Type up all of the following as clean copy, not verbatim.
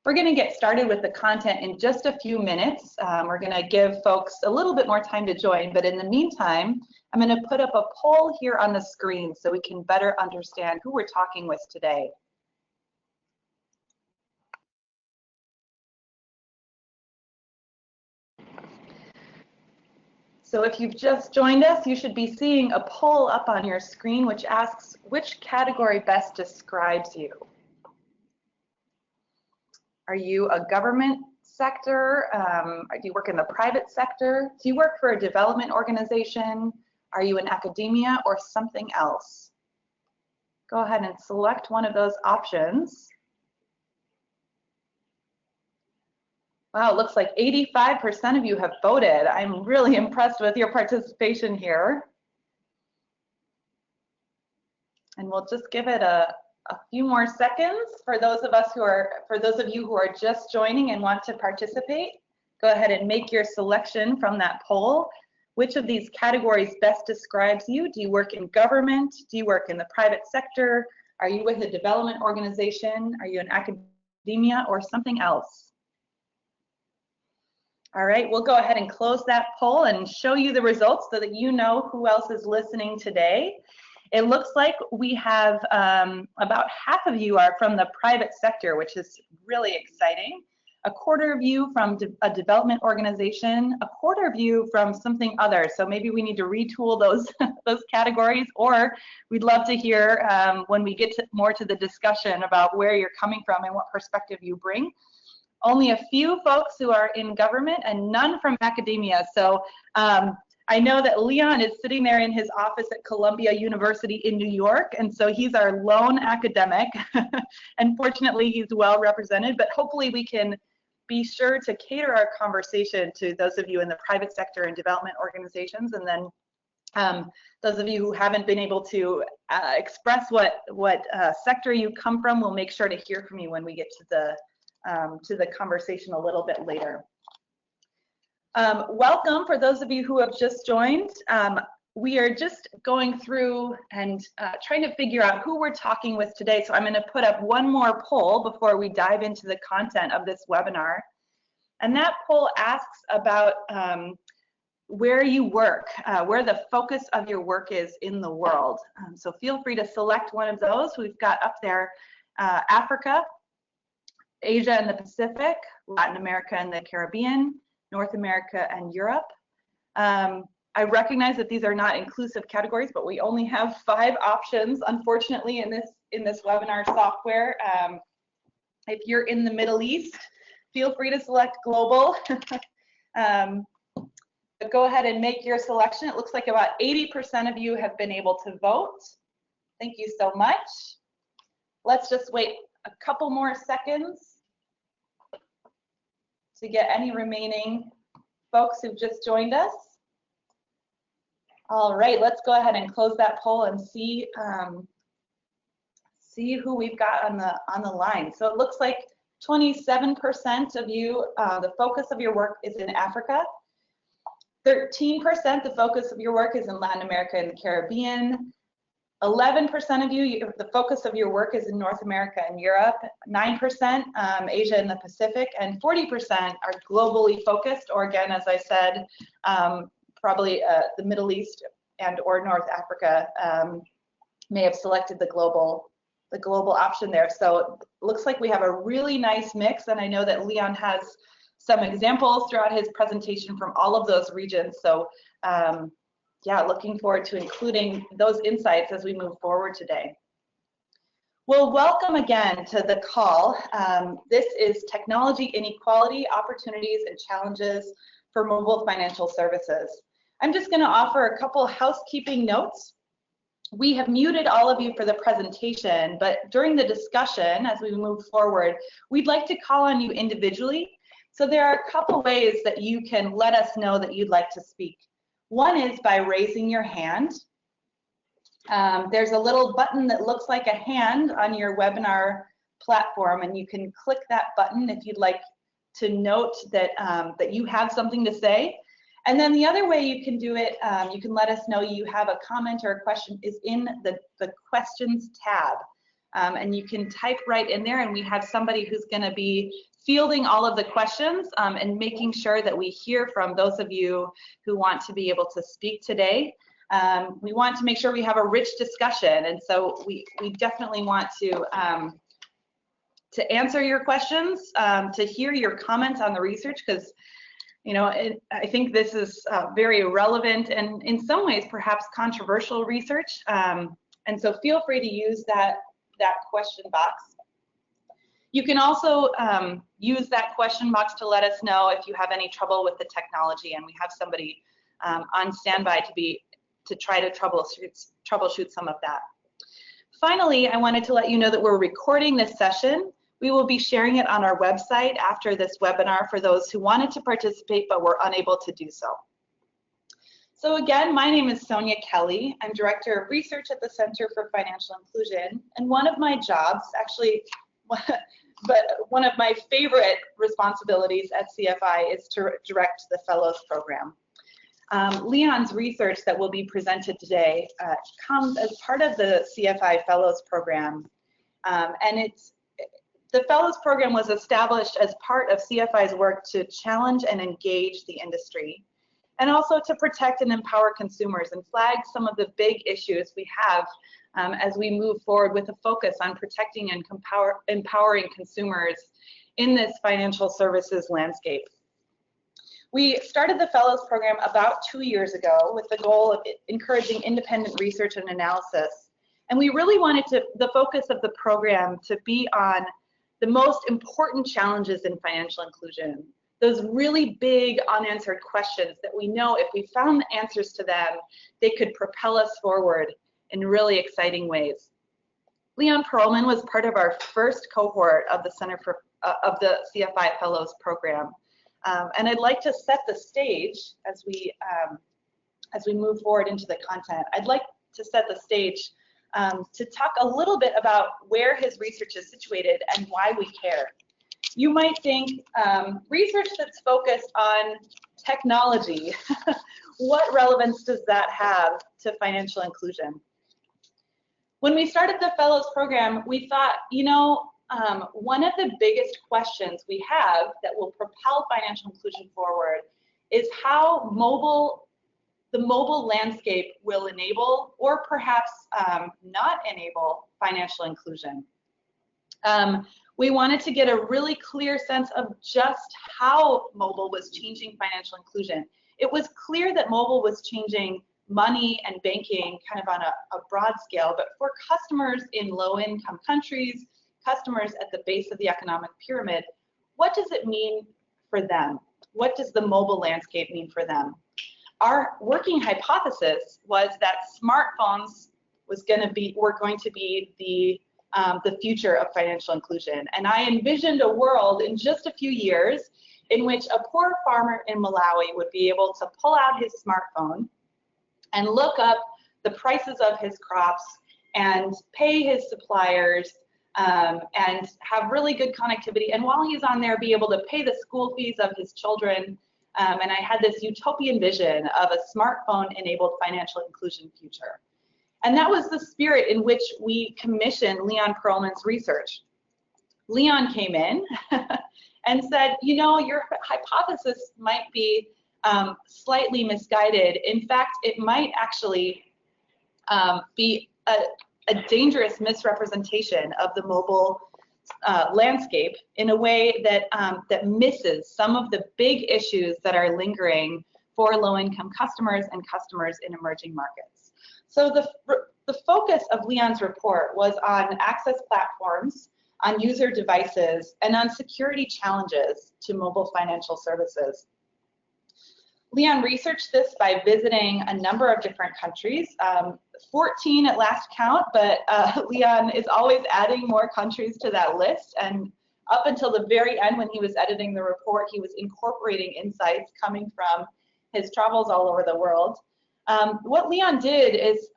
We're going to get started with the content in just a few minutes. We're going to give folks a little bit more time to join, but in the meantime, I'm going to put up a poll here on the screen so we can better understand who we're talking with today. So if you've just joined us, you should be seeing a poll up on your screen which asks which category best describes you. Are you a government sector? Do you work in the private sector? Do you work for a development organization? Are you in academia or something else? Go ahead and select one of those options. Wow, it looks like 85% of you have voted. I'm really impressed with your participation here. And we'll just give it a few more seconds for those of you who are just joining and want to participate. Go ahead and make your selection from that poll. Which of these categories best describes you? Do you work in government? Do you work in the private sector? Are you with a development organization? Are you in academia or something else? All right, we'll go ahead and close that poll and show you the results so that you know who else is listening today. It looks like we have about half of you are from the private sector, which is really exciting. A quarter of you from a development organization, a quarter of you from something other. So maybe we need to retool those categories, or we'd love to hear when we get more to the discussion about where you're coming from and what perspective you bring. Only a few folks who are in government and none from academia. So I know that Leon is sitting there in his office at Columbia University in New York, and so he's our lone academic. And fortunately, he's well represented, but hopefully we can be sure to cater our conversation to those of you in the private sector and development organizations, and then those of you who haven't been able to express what sector you come from, we'll make sure to hear from you when we get to the conversation a little bit later. Welcome for those of you who have just joined. We are just going through and trying to figure out who we're talking with today. So I'm going to put up one more poll before we dive into the content of this webinar. And that poll asks about where you work, where the focus of your work is in the world. So feel free to select one of those. We've got up there Africa, Asia and the Pacific, Latin America and the Caribbean, North America and Europe. I recognize that these are not inclusive categories, but we only have 5 options, unfortunately, in this webinar software. If you're in the Middle East, feel free to select global. But go ahead and make your selection. It looks like about 80% of you have been able to vote. Thank you so much. Let's just wait a couple more seconds to get any remaining folks who've just joined us. All right, let's go ahead and close that poll and see who we've got on the line. So it looks like 27% of you, the focus of your work is in Africa. 13% the focus of your work is in Latin America and the Caribbean. 11% of you, the focus of your work is in North America and Europe, 9% Asia and the Pacific, and 40% are globally focused, or again, as I said, probably the Middle East and or North Africa may have selected the global option there. So it looks like we have a really nice mix, and I know that Leon has some examples throughout his presentation from all of those regions. So yeah, looking forward to including those insights as we move forward today. Well, welcome again to the call. This is Technology Inequality, Opportunities and Challenges for Mobile Financial Services. I'm just going to offer a couple housekeeping notes. We have muted all of you for the presentation, but during the discussion, as we move forward, we'd like to call on you individually. So there are a couple ways that you can let us know that you'd like to speak. One is by raising your hand. There's a little button that looks like a hand on your webinar platform, and you can click that button if you'd like to note that, that you have something to say. And then the other way you can do it, you can let us know you have a comment or a question, is in the questions tab. and you can type right in there, and we have somebody who's going to be fielding all of the questions and making sure that we hear from those of you who want to be able to speak today. We want to make sure we have a rich discussion, and so we definitely want to answer your questions, to hear your comments on the research, because I think this is very relevant and in some ways perhaps controversial research, and so feel free to use that question box. You can also use that question box to let us know if you have any trouble with the technology, and we have somebody on standby to try to troubleshoot some of that. Finally, I wanted to let you know that we're recording this session. We will be sharing it on our website after this webinar for those who wanted to participate but were unable to do so. So again, my name is Sonia Kelly. I'm Director of Research at the Center for Financial Inclusion, and one of my jobs, actually, but one of my favorite responsibilities at CFI is to direct the Fellows Program. Leon's research that will be presented today comes as part of the CFI Fellows Program, and the Fellows Program was established as part of CFI's work to challenge and engage the industry, and also to protect and empower consumers and flag some of the big issues we have as we move forward with a focus on protecting and empowering consumers in this financial services landscape. We started the Fellows Program about 2 years ago with the goal of encouraging independent research and analysis, and we really wanted the focus of the program to be on the most important challenges in financial inclusion, those really big unanswered questions that we know if we found the answers to them, they could propel us forward in really exciting ways. Leon Perlman was part of our first cohort of the CFI Fellows Program, and I'd like to set the stage as we move forward into the content. I'd like to set the stage to talk a little bit about where his research is situated and why we care. You might think research that's focused on technology, what relevance does that have to financial inclusion? When we started the Fellows Program, we thought, one of the biggest questions we have that will propel financial inclusion forward is how the mobile landscape will enable or perhaps not enable financial inclusion. We wanted to get a really clear sense of just how mobile was changing financial inclusion. It was clear that mobile was changing money and banking kind of on a broad scale, but for customers in low-income countries, customers at the base of the economic pyramid, what does it mean for them? What does the mobile landscape mean for them? Our working hypothesis was that smartphones were going to be the future of financial inclusion. And I envisioned a world in just a few years in which a poor farmer in Malawi would be able to pull out his smartphone and look up the prices of his crops and pay his suppliers and have really good connectivity. And while he's on there, be able to pay the school fees of his children. And I had this utopian vision of a smartphone-enabled financial inclusion future. And that was the spirit in which we commissioned Leon Perlman's research. Leon came in and said, your hypothesis might be slightly misguided. In fact, it might actually be a dangerous misrepresentation of the mobile landscape in a way that misses some of the big issues that are lingering for low-income customers and customers in emerging markets. So the focus of Leon's report was on access platforms, on user devices, and on security challenges to mobile financial services. Leon researched this by visiting a number of different countries, 14 at last count, but Leon is always adding more countries to that list, and up until the very end when he was editing the report, he was incorporating insights coming from his travels all over the world. What Leon did is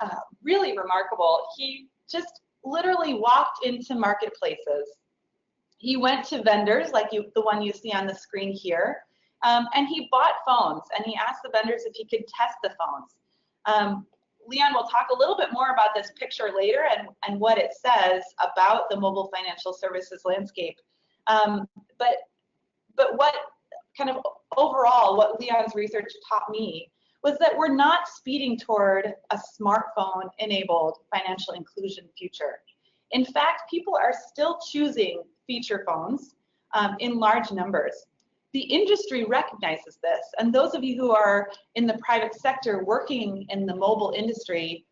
really remarkable. He just literally walked into marketplaces. He went to vendors like the one you see on the screen here, and he bought phones, and he asked the vendors if he could test the phones. Leon will talk a little bit more about this picture later and what it says about the mobile financial services landscape. But what kind of overall, what Leon's research taught me was that we're not speeding toward a smartphone-enabled financial inclusion future. In fact, people are still choosing feature phones in large numbers. The industry recognizes this, and those of you who are in the private sector working in the mobile industry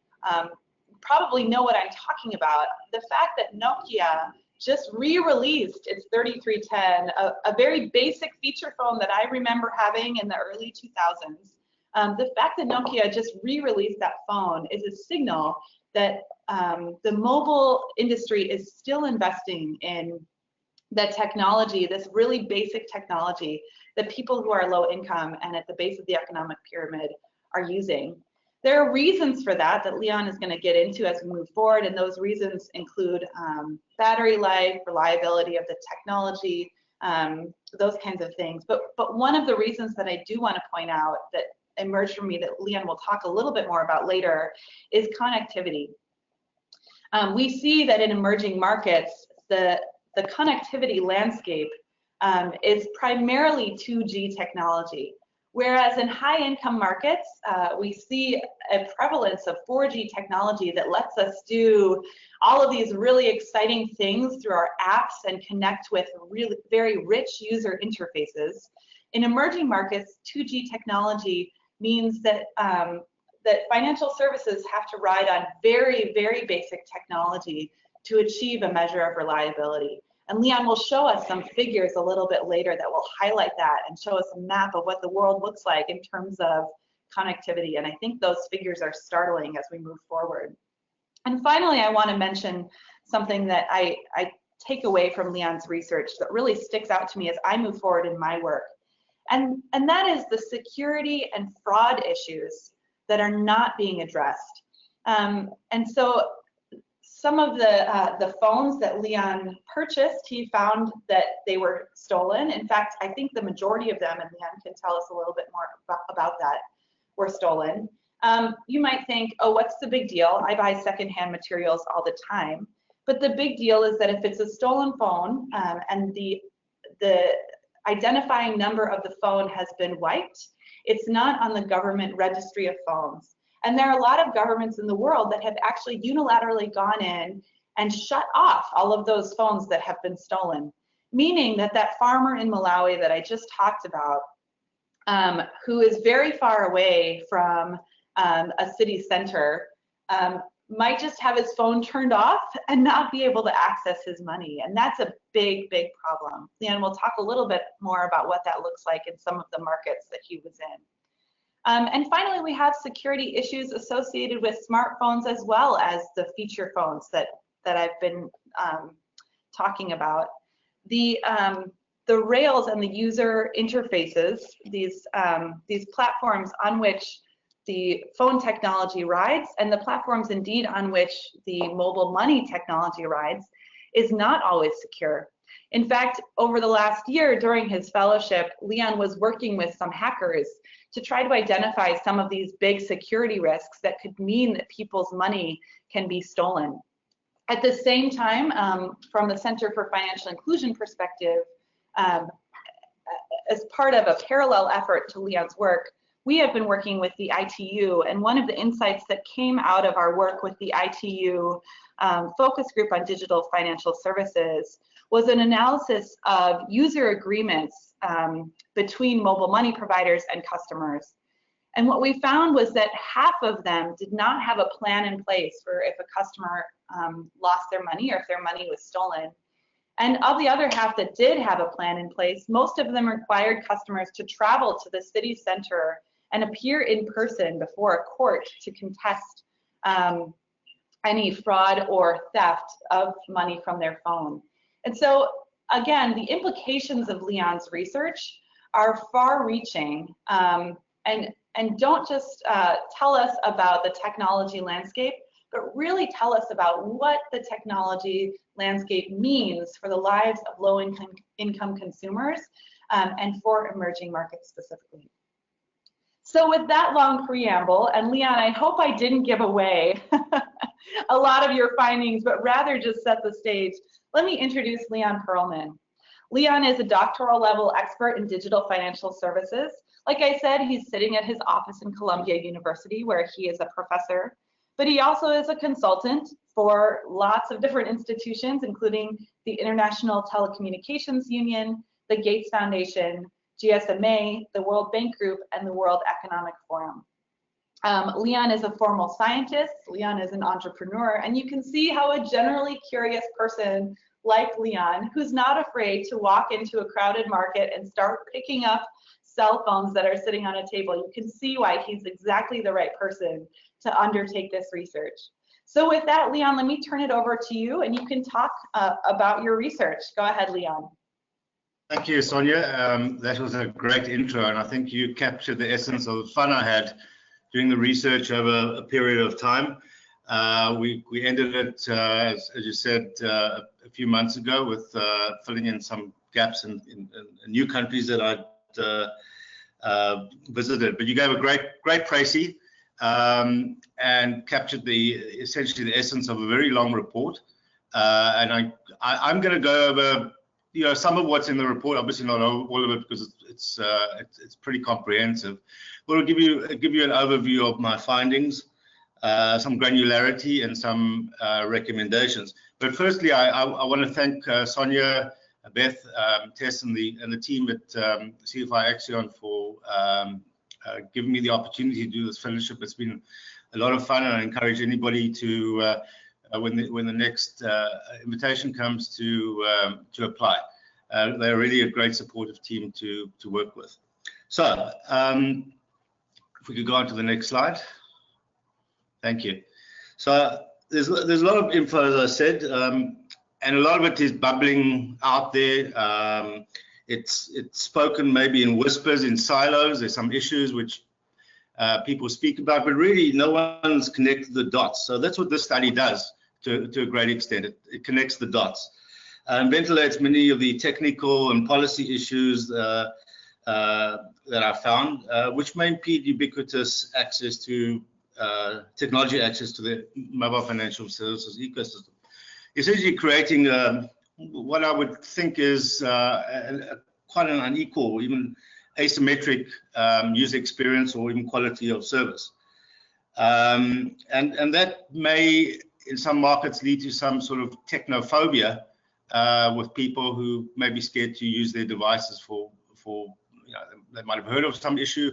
probably know what I'm talking about. The fact that Nokia just re-released its 3310, a very basic feature phone that I remember having in the early 2000s. The fact that Nokia just re-released that phone is a signal that the mobile industry is still investing in the technology, this really basic technology that people who are low income and at the base of the economic pyramid are using. There are reasons for that Leon is going to get into as we move forward, and those reasons include battery life, reliability of the technology, those kinds of things. But one of the reasons that I do want to point out that emerged from me that Leon will talk a little bit more about later is connectivity. We see that in emerging markets, the connectivity landscape is primarily 2G technology. Whereas in high-income markets, we see a prevalence of 4G technology that lets us do all of these really exciting things through our apps and connect with really very rich user interfaces. In emerging markets, 2G technology means that that financial services have to ride on very, very basic technology to achieve a measure of reliability. And Leon will show us some figures a little bit later that will highlight that and show us a map of what the world looks like in terms of connectivity. And I think those figures are startling as we move forward. And finally, I want to mention something that I take away from Leon's research that really sticks out to me as I move forward in my work. And that is the security and fraud issues that are not being addressed. And so some of the phones that Leon purchased, he found that they were stolen. In fact, I think the majority of them, and Leon can tell us a little bit more about that, were stolen. You might think, oh, what's the big deal? I buy secondhand materials all the time. But the big deal is that if it's a stolen phone and the identifying number of the phone has been wiped, it's not on the government registry of phones. And there are a lot of governments in the world that have actually unilaterally gone in and shut off all of those phones that have been stolen, meaning that that farmer in Malawi that I just talked about, who is very far away from a city center, might just have his phone turned off and not be able to access his money. And that's a big, big problem. Leon will talk a little bit more about what that looks like in some of the markets that he was in. And finally, we have security issues associated with smartphones as well as the feature phones that I've been talking about. The rails and the user interfaces, these platforms on which the phone technology rides and the platforms indeed on which the mobile money technology rides is not always secure. In fact, over the last year during his fellowship, Leon was working with some hackers to try to identify some of these big security risks that could mean that people's money can be stolen. At the same time, from the Center for Financial Inclusion perspective, as part of a parallel effort to Leon's work, we have been working with the ITU, and one of the insights that came out of our work with the ITU focus group on digital financial services was an analysis of user agreements between mobile money providers and customers. And what we found was that half of them did not have a plan in place for if a customer lost their money or if their money was stolen. And of the other half that did have a plan in place, most of them required customers to travel to the city center and appear in person before a court to contest any fraud or theft of money from their phone. And so, again, the implications of Leon's research are far-reaching and don't just tell us about the technology landscape, but really tell us about what the technology landscape means for the lives of low-income consumers and for emerging markets specifically. So with that long preamble, and Leon, I hope I didn't give away a lot of your findings, but rather just set the stage, let me introduce Leon Perlman. Leon is a doctoral level expert in digital financial services. Like I said, he's sitting at his office in Columbia University, where he is a professor, but he also is a consultant for lots of different institutions, including the International Telecommunications Union, the Gates Foundation, GSMA, the World Bank Group, and the World Economic Forum. Leon is a formal scientist, Leon is an entrepreneur, and you can see how a generally curious person like Leon, who's not afraid to walk into a crowded market and start picking up cell phones that are sitting on a table, you can see why he's exactly the right person to undertake this research. So with that, Leon, let me turn it over to you and you can talk about your research. Go ahead, Leon. Thank you, Sonia. That was a great intro, and I think you captured the essence of the fun I had doing the research over a period of time. We ended it, as you said, a few months ago with filling in some gaps in new countries that I'd visited. But you gave a great précis and captured essentially the essence of a very long report. And I'm going to go over some of what's in the report, obviously not all of it because it's pretty comprehensive. But I'll give you an overview of my findings, some granularity, and some recommendations. But firstly, I want to thank Sonia, Beth, Tess, and the team at CFI Axion for giving me the opportunity to do this fellowship. It's been a lot of fun, and I encourage anybody to when the next invitation comes to apply. They're really a great supportive team to work with. So if we could go on to the next slide. Thank you. So there's a lot of info, as I said, and a lot of it is bubbling out there. It's spoken maybe in whispers, in silos. There's some issues which people speak about, but really no one's connected the dots. So that's what this study does to a great extent. It connects the dots and ventilates many of the technical and policy issues that I found, which may impede ubiquitous access to technology access to the mobile financial services ecosystem. Essentially creating what I would think is quite an unequal, or even asymmetric user experience or even quality of service. And that may, in some markets, lead to some sort of technophobia with people who may be scared to use their devices for they might have heard of some issue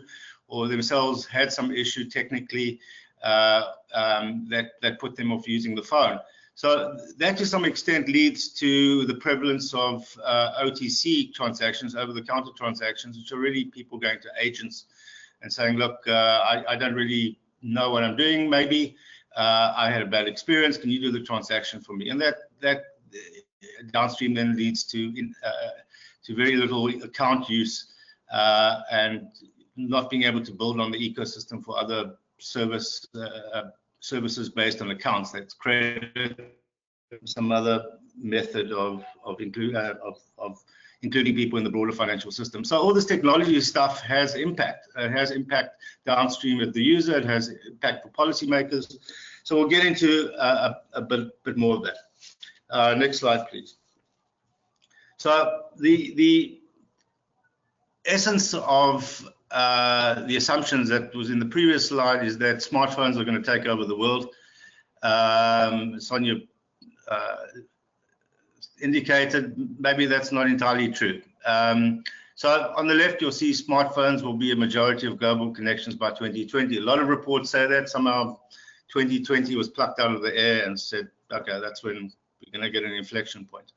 or themselves had some issue technically that put them off using the phone. So that to some extent leads to the prevalence of OTC transactions, over-the-counter transactions, which are really people going to agents and saying, look, I don't really know what I'm doing, maybe. I had a bad experience, can you do the transaction for me? And that downstream then leads to very little account use and not being able to build on the ecosystem for other services based on accounts. That's credit, some other method of including people in the broader financial system. So all this technology stuff has impact. It has impact downstream at the user. It has impact for policymakers. So we'll get into a bit more of that. Next slide, please. So the essence of the assumptions that was in the previous slide is that smartphones are going to take over the world. Sonia indicated maybe that's not entirely true. So on the left, you'll see smartphones will be a majority of global connections by 2020. A lot of reports say that. Somehow 2020 was plucked out of the air and said, okay, that's when we're going to get an inflection point.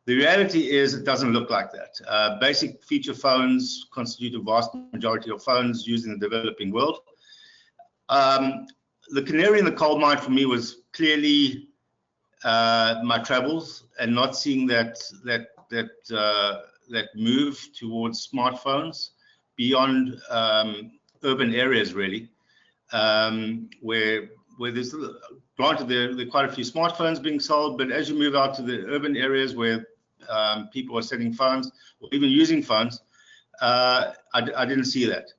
The reality is it doesn't look like that. Basic feature phones constitute a vast majority of phones used in the developing world. The canary in the coal mine for me was clearly my travels and not seeing that move towards smartphones beyond urban areas, really, where there's, granted there are quite a few smartphones being sold, but as you move out to the urban areas where people are selling phones or even using phones, I didn't see that.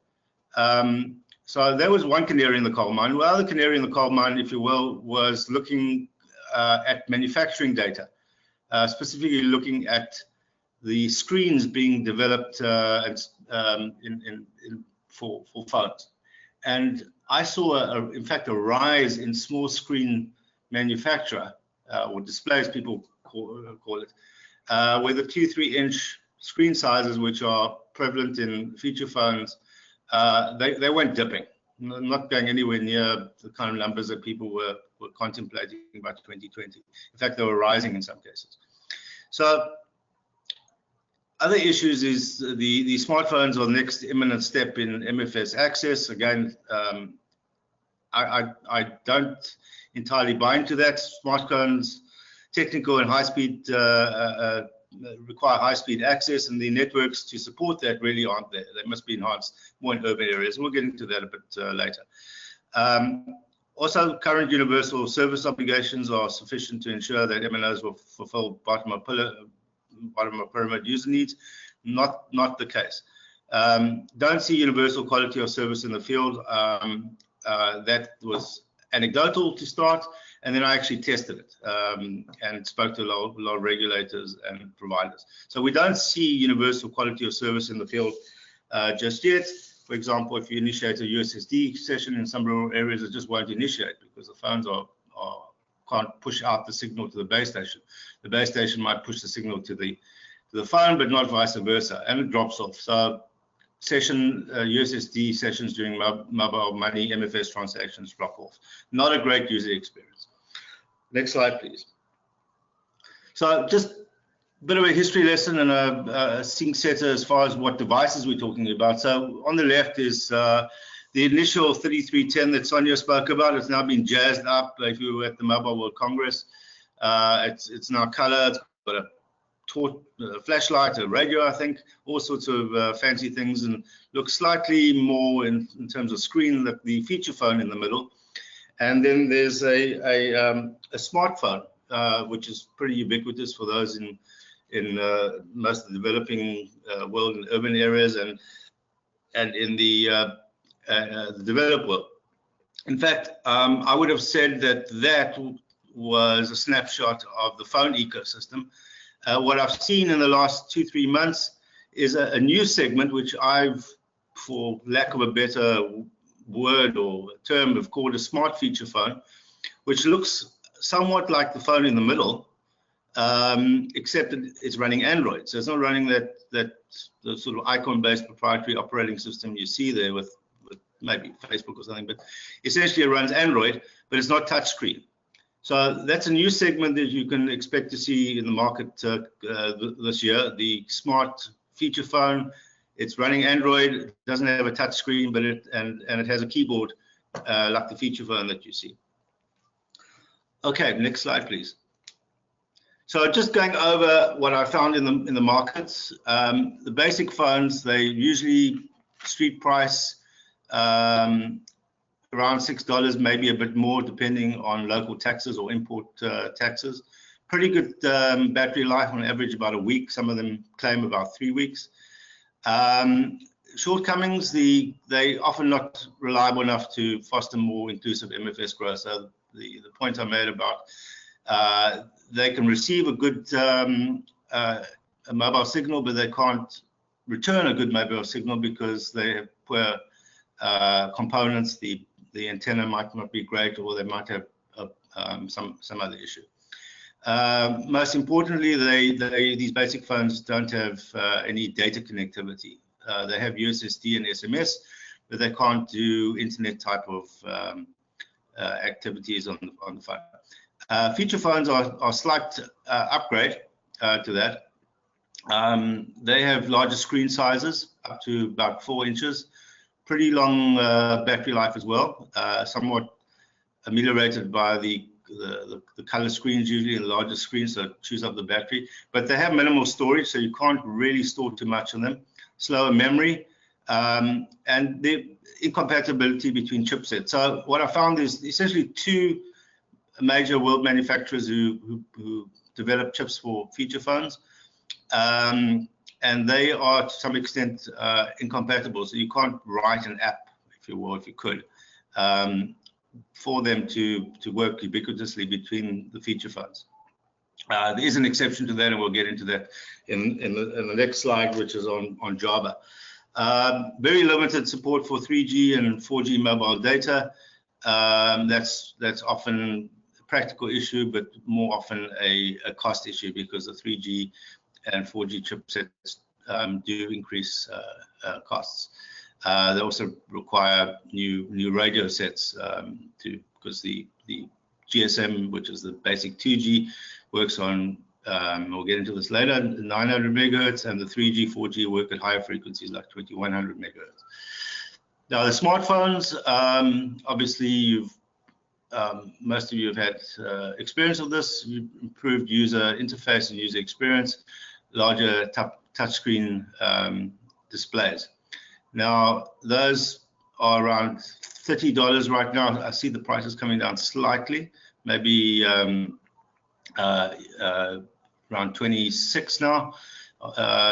So there was one canary in the coal mine. Well, the other canary in the coal mine, if you will, was looking at manufacturing data, specifically looking at the screens being developed for phones. And I saw, in fact, a rise in small screen manufacture, or displays people call it, where the 2-3 inch screen sizes, which are prevalent in feature phones, they went dipping, not going anywhere near the kind of numbers that people were contemplating by 2020. In fact, they were rising in some cases. So other issues is the smartphones are the next imminent step in MFS access. Again, I don't entirely buy into that. Smartphones, technical and high-speed, require high-speed access, and the networks to support that really aren't there. They must be enhanced more in urban areas. We'll get into that a bit later. Also, current universal service obligations are sufficient to ensure that MNOs will fulfill bottom of pyramid user needs. Not the case. Don't see universal quality of service in the field. That was anecdotal to start, and then I actually tested it and spoke to a lot of regulators and providers. So we don't see universal quality of service in the field just yet. For example, if you initiate a USSD session in some rural areas, it just won't initiate because the phones can't push out the signal to the base station. The base station might push the signal to the phone, but not vice versa, and it drops off. So USSD sessions during mobile money MFS transactions drop off. Not a great user experience. Next slide, please. So just a bit of a history lesson and a sync setter as far as what devices we're talking about. So on the left is the initial 3310 that Sonia spoke about. It's now been jazzed up. If you were at the Mobile World Congress, it's now color. It's got a flashlight, a radio, I think, all sorts of fancy things, and looks slightly more in terms of screen like the feature phone in the middle. And then there's a smartphone, which is pretty ubiquitous for those in most of the developing world in urban areas and in the developed world. In fact, I would have said that was a snapshot of the phone ecosystem. What I've seen in the last 2-3 months is a new segment, which I've, for lack of a better word or term, have called a smart feature phone, which looks somewhat like the phone in the middle, except that it's running Android. So it's not running the sort of icon-based proprietary operating system you see there with maybe Facebook or something, but essentially it runs Android, but it's not touchscreen. So that's a new segment that you can expect to see in the market this year, the smart feature phone. It's running Android, it doesn't have a touch screen, but it has a keyboard like the feature phone that you see. Okay, next slide, please. So just going over what I found in the markets, the basic phones, they usually street price around $6, maybe a bit more, depending on local taxes or import taxes. Pretty good battery life, on average about a week. Some of them claim about 3 weeks. Shortcomings, they often not reliable enough to foster more inclusive MFS growth. So the point I made about they can receive a good a mobile signal, but they can't return a good mobile signal because they have poor components. The antenna might not be great, or they might have some other issue. Most importantly, these basic phones don't have any data connectivity. They have USSD and SMS, but they can't do internet type of activities on the phone. Feature phones are a slight upgrade to that. They have larger screen sizes, up to about 4 inches. Pretty long battery life as well, somewhat ameliorated by the color screens, usually in larger screens, so it chews up the battery. But they have minimal storage, so you can't really store too much on them. Slower memory, and the incompatibility between chipsets. So what I found is essentially 2 major world manufacturers who develop chips for feature phones and they are to some extent incompatible. So you can't write an app, if you will, if you could, for them to work ubiquitously between the feature phones. There is an exception to that, and we'll get into that in the next slide, which is on Java. Very limited support for 3G and 4G mobile data. That's often a practical issue, but more often a cost issue, because the 3G and 4G chipsets do increase costs. They also require new radio sets because the GSM, which is the basic 2G, works on, we'll get into this later, 900 megahertz, and the 3G, 4G work at higher frequencies like 2100 megahertz. Now the smartphones, obviously most of you have had experience of this. You've improved user interface and user experience, larger touchscreen displays. Now those are around $30 right now. I see the prices coming down slightly, maybe around 26 now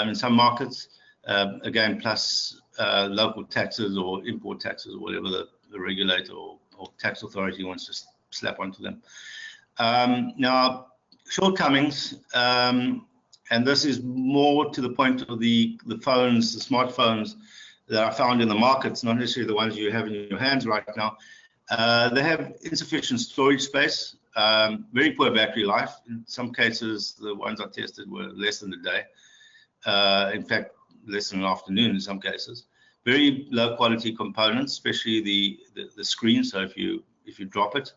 in some markets. Again, plus local taxes or import taxes, or whatever the regulator or tax authority wants to slap onto them. Now, shortcomings, and this is more to the point of the phones, the smartphones that are found in the markets, not necessarily the ones you have in your hands right now. They have insufficient storage space, very poor battery life. In some cases, the ones I tested were less than a day. In fact, less than an afternoon in some cases. Very low quality components, especially the screen. So if you drop it,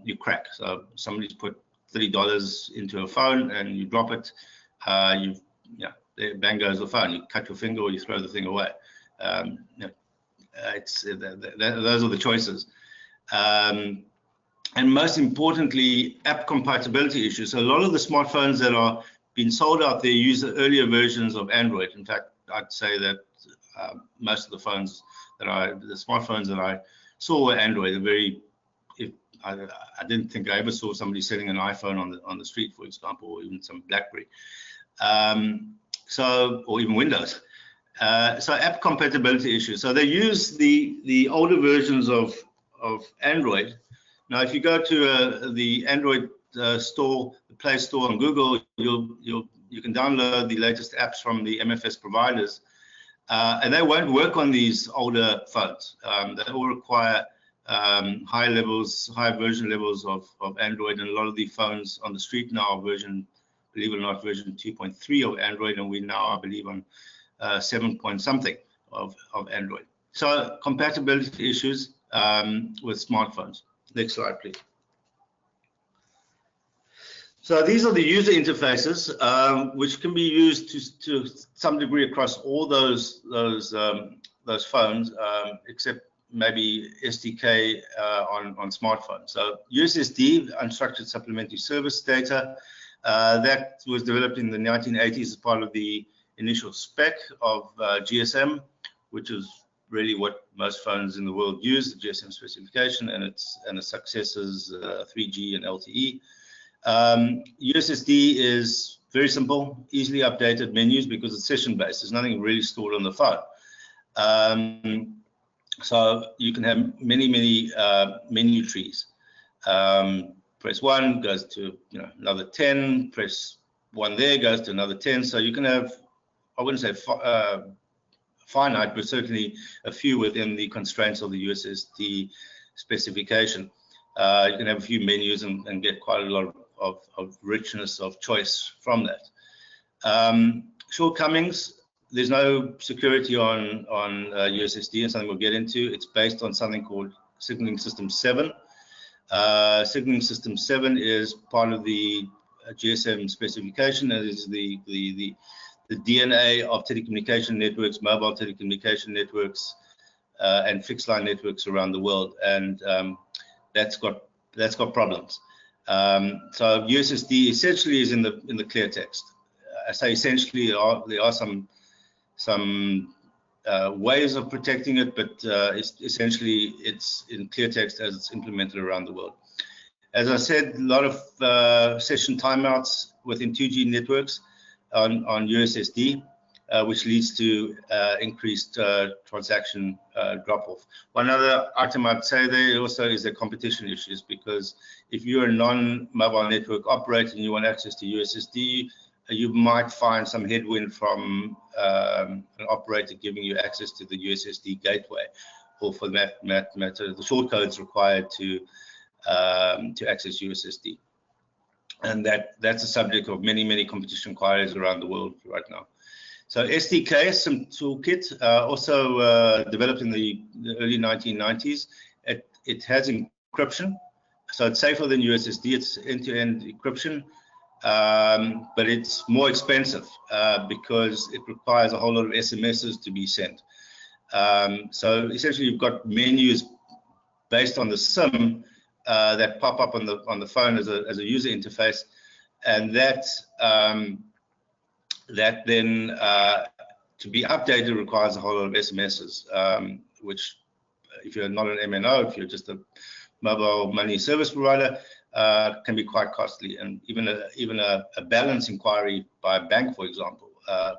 you crack. So somebody's put $30 into a phone and you drop it, bang goes the phone. You cut your finger or you throw the thing away. Those are the choices. And most importantly, app compatibility issues. So a lot of the smartphones that are being sold out there use the earlier versions of Android. In fact, I'd say that most of the smartphones that I saw were Android. I didn't think I ever saw somebody selling an iPhone on the street, for example, or even some BlackBerry, or even Windows. So app compatibility issues. So they use the older versions of Android. Now, if you go to the Android store, the Play Store on Google, you can download the latest apps from the MFS providers, and they won't work on these older phones. They all require high version levels of Android, and a lot of the phones on the street now are believe it or not, version 2.3 of Android, and we now, I believe, on 7 point something of Android. So compatibility issues with smartphones. Next slide, please. So these are the user interfaces, which can be used to some degree across all those phones, except maybe SDK on smartphones. So USSD, unstructured supplementary service data, that was developed in the 1980s as part of the initial spec of GSM, which is really what most phones in the world use, the GSM specification, and its successors, 3G and LTE. USSD is very simple, easily updated menus because it's session-based. There's nothing really stored on the phone. So you can have many menu trees. Press 1 goes to another 10. Press 1 there goes to another 10. So you can have, I wouldn't say finite, but certainly a few within the constraints of the USSD specification. You can have a few menus and get quite a lot of richness of choice from that. Shortcomings, there's no security on USSD, and something we'll get into. It's based on something called Signaling System 7. Signaling System 7 is part of the GSM specification. That is the DNA of telecommunication networks, mobile telecommunication networks, and fixed line networks around the world, and that's got problems. So USSD essentially is in the clear text. I say essentially there are some ways of protecting it, but essentially it's in clear text as it's implemented around the world. As I said, a lot of session timeouts within 2G networks. on USSD, which leads to increased transaction drop-off. One other item I'd say there also is the competition issues, because if you're a non-mobile network operator and you want access to USSD, you might find some headwind from an operator giving you access to the USSD gateway, or for that matter, the short codes required to access USSD. And that's a subject of many competition inquiries around the world right now. So SDK, some toolkit, also developed in the early 1990s. It has encryption, so it's safer than USSD. It's end-to-end encryption, but it's more expensive because it requires a whole lot of SMSs to be sent. So essentially, you've got menus based on the SIM that pop up on the phone as a user interface, and that then to be updated requires a whole lot of SMSs, which if you're not an MNO, if you're just a mobile money service provider, can be quite costly. And even a balance inquiry by a bank, for example,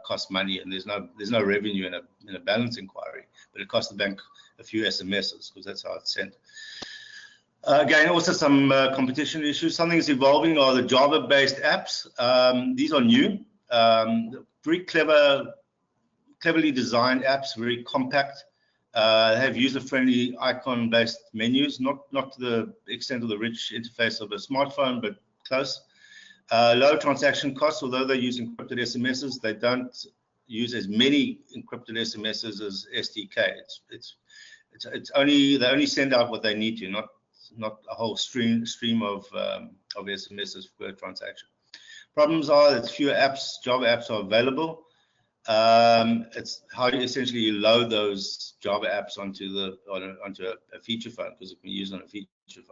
costs money, and there's no revenue in a balance inquiry, but it costs the bank a few SMSs because that's how it's sent. Again, also some competition issues. Something that's evolving are the Java-based apps. These are new, very cleverly designed apps, very compact, have user-friendly icon-based menus, not to the extent of the rich interface of a smartphone, but close. Low transaction costs, although they use encrypted SMSs, they don't use as many encrypted SMSs as SDK. They only send out what they need to, not a whole stream of SMSs per transaction. Problems are that fewer apps, Java apps, are available. It's how you essentially load those Java apps onto a feature phone, because it can be used on a feature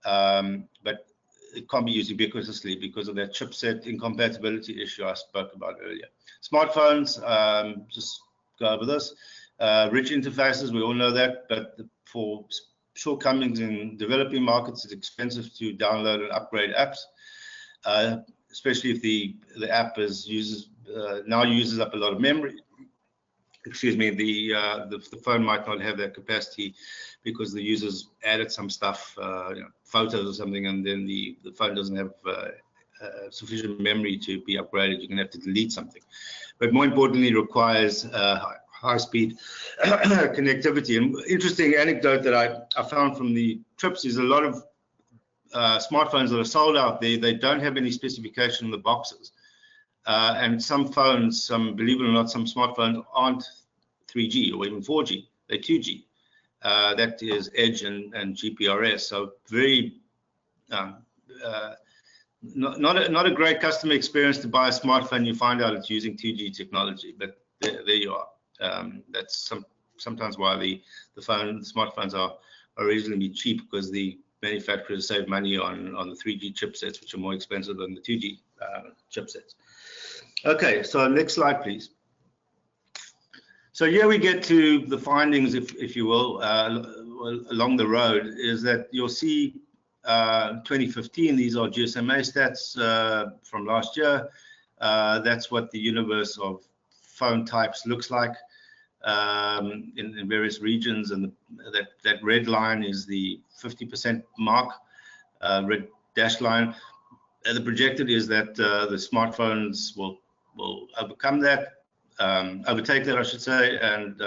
phone. But it can't be used ubiquitously because of that chipset incompatibility issue I spoke about earlier. Smartphones, just go over this. Rich interfaces, we all know that, but for shortcomings in developing markets, it's expensive to download and upgrade apps, especially if the app now uses up a lot of memory. Excuse me, the phone might not have that capacity because the users added some stuff, photos or something, and then the phone doesn't have sufficient memory to be upgraded. You're going to have to delete something. But more importantly, it requires high-speed connectivity. And interesting anecdote that I found from the trips is a lot of smartphones that are sold out there, they don't have any specification in the boxes. And some phones, believe it or not, some smartphones aren't 3G or even 4G, they're 2G. That is Edge and GPRS. So very not a great customer experience to buy a smartphone. You find out it's using 2G technology, but there you are. That's sometimes why the smartphones are reasonably cheap, because the manufacturers save money on the 3G chipsets, which are more expensive than the 2G chipsets. Okay, so next slide, please. So here we get to the findings, if you will, along the road, is that you'll see 2015, these are GSMA stats from last year. That's what the universe of phone types looks like in various regions, and that red line is the 50% mark, red dashed line. The projected is that the smartphones will overcome that, overtake that, I should say, and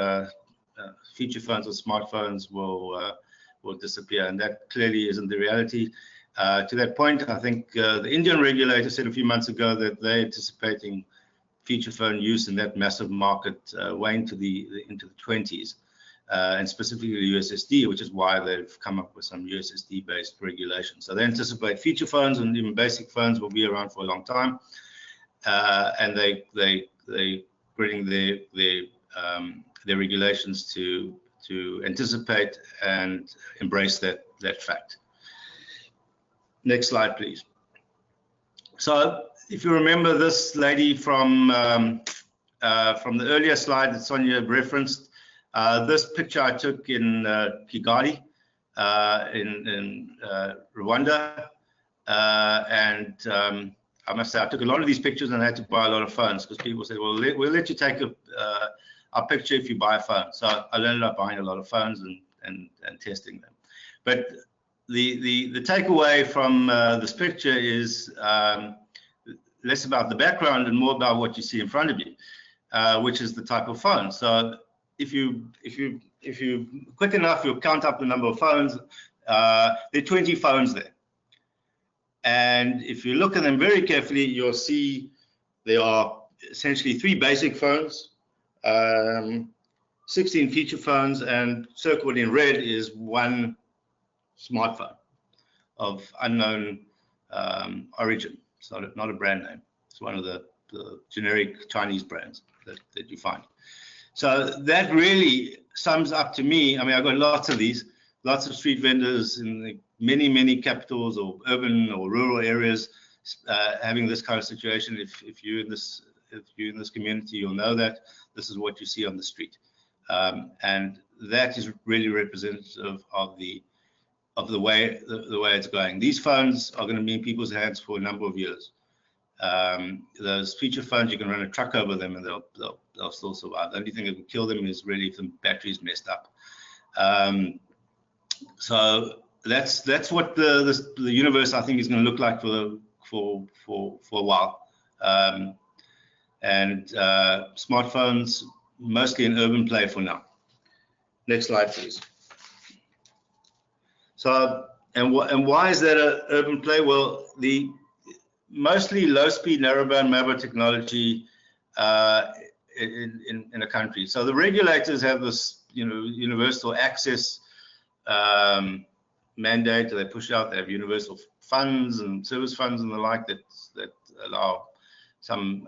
feature phones or smartphones will disappear, and that clearly isn't the reality. To that point, I think the Indian regulator said a few months ago that they're anticipating feature phone use in that massive market way into the 20s, and specifically USSD, which is why they've come up with some USSD-based regulations. So they anticipate feature phones and even basic phones will be around for a long time, and they bring their regulations to anticipate and embrace that fact. Next slide, please. So if you remember this lady from the earlier slide that Sonia referenced, this picture I took in Kigali in Rwanda, and I must say, I took a lot of these pictures and I had to buy a lot of phones because people said, well, we'll let you take our picture if you buy a phone. So I ended up buying a lot of phones and testing them. But the takeaway from this picture is less about the background and more about what you see in front of you, which is the type of phone. So if you quick enough, you'll count up the number of phones. There are 20 phones there. And if you look at them very carefully, you'll see there are essentially 3 basic phones, 16 feature phones, and circled in red is 1 smartphone of unknown origin. It's not a brand name. It's one of the generic Chinese brands that you find. So that really sums up to me. I mean, I've got lots of these, lots of street vendors in many capitals or urban or rural areas having this kind of situation. If you're in this community, you'll know that this is what you see on the street, and that is really representative of the way it's going. These phones are going to be in people's hands for a number of years. Those feature phones, you can run a truck over them and they'll still survive. The only thing that will kill them is really if the battery's messed up. So that's what the universe, I think, is going to look like for a while. And smartphones mostly an urban play for now. Next slide, please. So and why is that an urban play? Well, the mostly low-speed narrowband mobile technology in a country. So the regulators have this, universal access mandate. They push out. They have universal funds and service funds and the like that allow some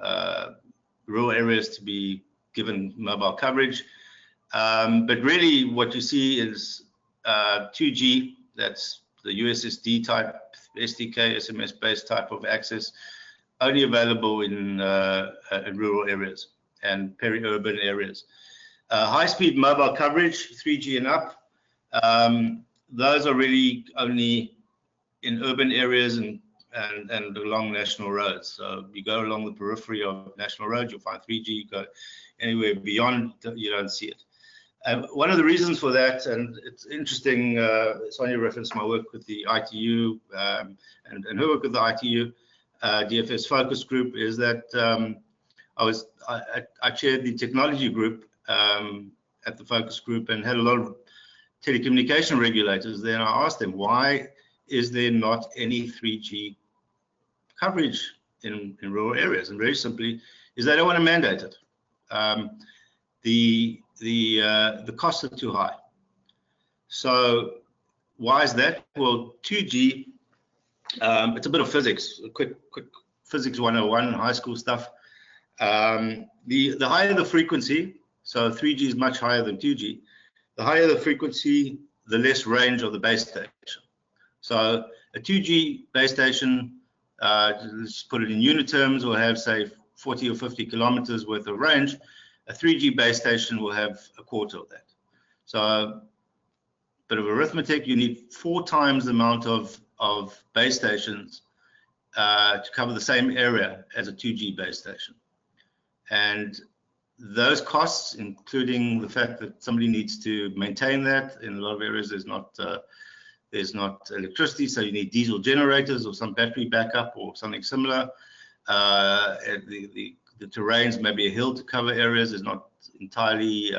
rural areas to be given mobile coverage. But really, what you see is 2G. That's the USSD type, SDK, SMS-based type of access, only available in rural areas and peri-urban areas. High-speed mobile coverage, 3G and up, those are really only in urban areas and along national roads. So you go along the periphery of national roads, you'll find 3G. You go anywhere beyond, you don't see it. One of the reasons for that, and it's interesting, Sonia referenced my work with the ITU and her work with the ITU DFS focus group, is that I chaired the technology group at the focus group and had a lot of telecommunication regulators there, and I asked them, why is there not any 3G coverage in rural areas? And very simply is they don't want to mandate it. The costs are too high. So why is that? Well, 2G, it's a bit of physics, quick physics 101, high school stuff. The higher the frequency, so 3G is much higher than 2G. The higher the frequency, the less range of the base station. So a 2G base station, let's put it in unit terms, will have, say, 40 or 50 kilometers worth of range. A 3G base station will have a quarter of that. So a bit of arithmetic, you need 4 times the amount of base stations to cover the same area as a 2G base station. And those costs, including the fact that somebody needs to maintain that, in a lot of areas there's not electricity, so you need diesel generators or some battery backup or something similar. The terrains, maybe a hill to cover areas, is not entirely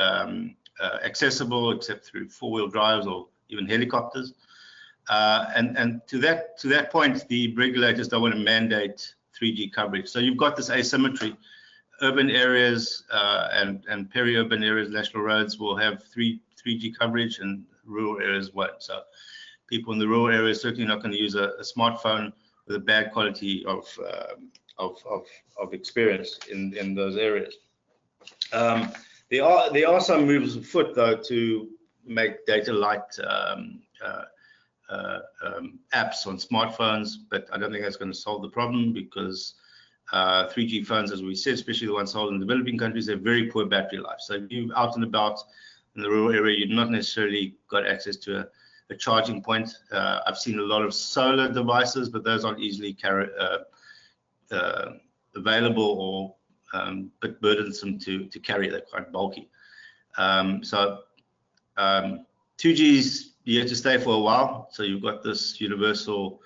accessible except through 4-wheel drives or even helicopters. And to that point, the regulators don't want to mandate 3G coverage. So you've got this asymmetry. Urban areas and peri-urban areas, national roads, will have 3G coverage, and rural areas won't. So people in the rural areas certainly not going to use a smartphone with a bad quality of experience in those areas. There are some moves afoot, though, to make data light apps on smartphones, but I don't think that's going to solve the problem, because 3G phones, as we said, especially the ones sold in developing countries, have very poor battery life. So if you're out and about in the rural area, you've not necessarily got access to a charging point. I've seen a lot of solar devices, but those aren't easily available or a bit burdensome to carry. They're quite bulky. 2G's here to stay for a while. So you've got this universal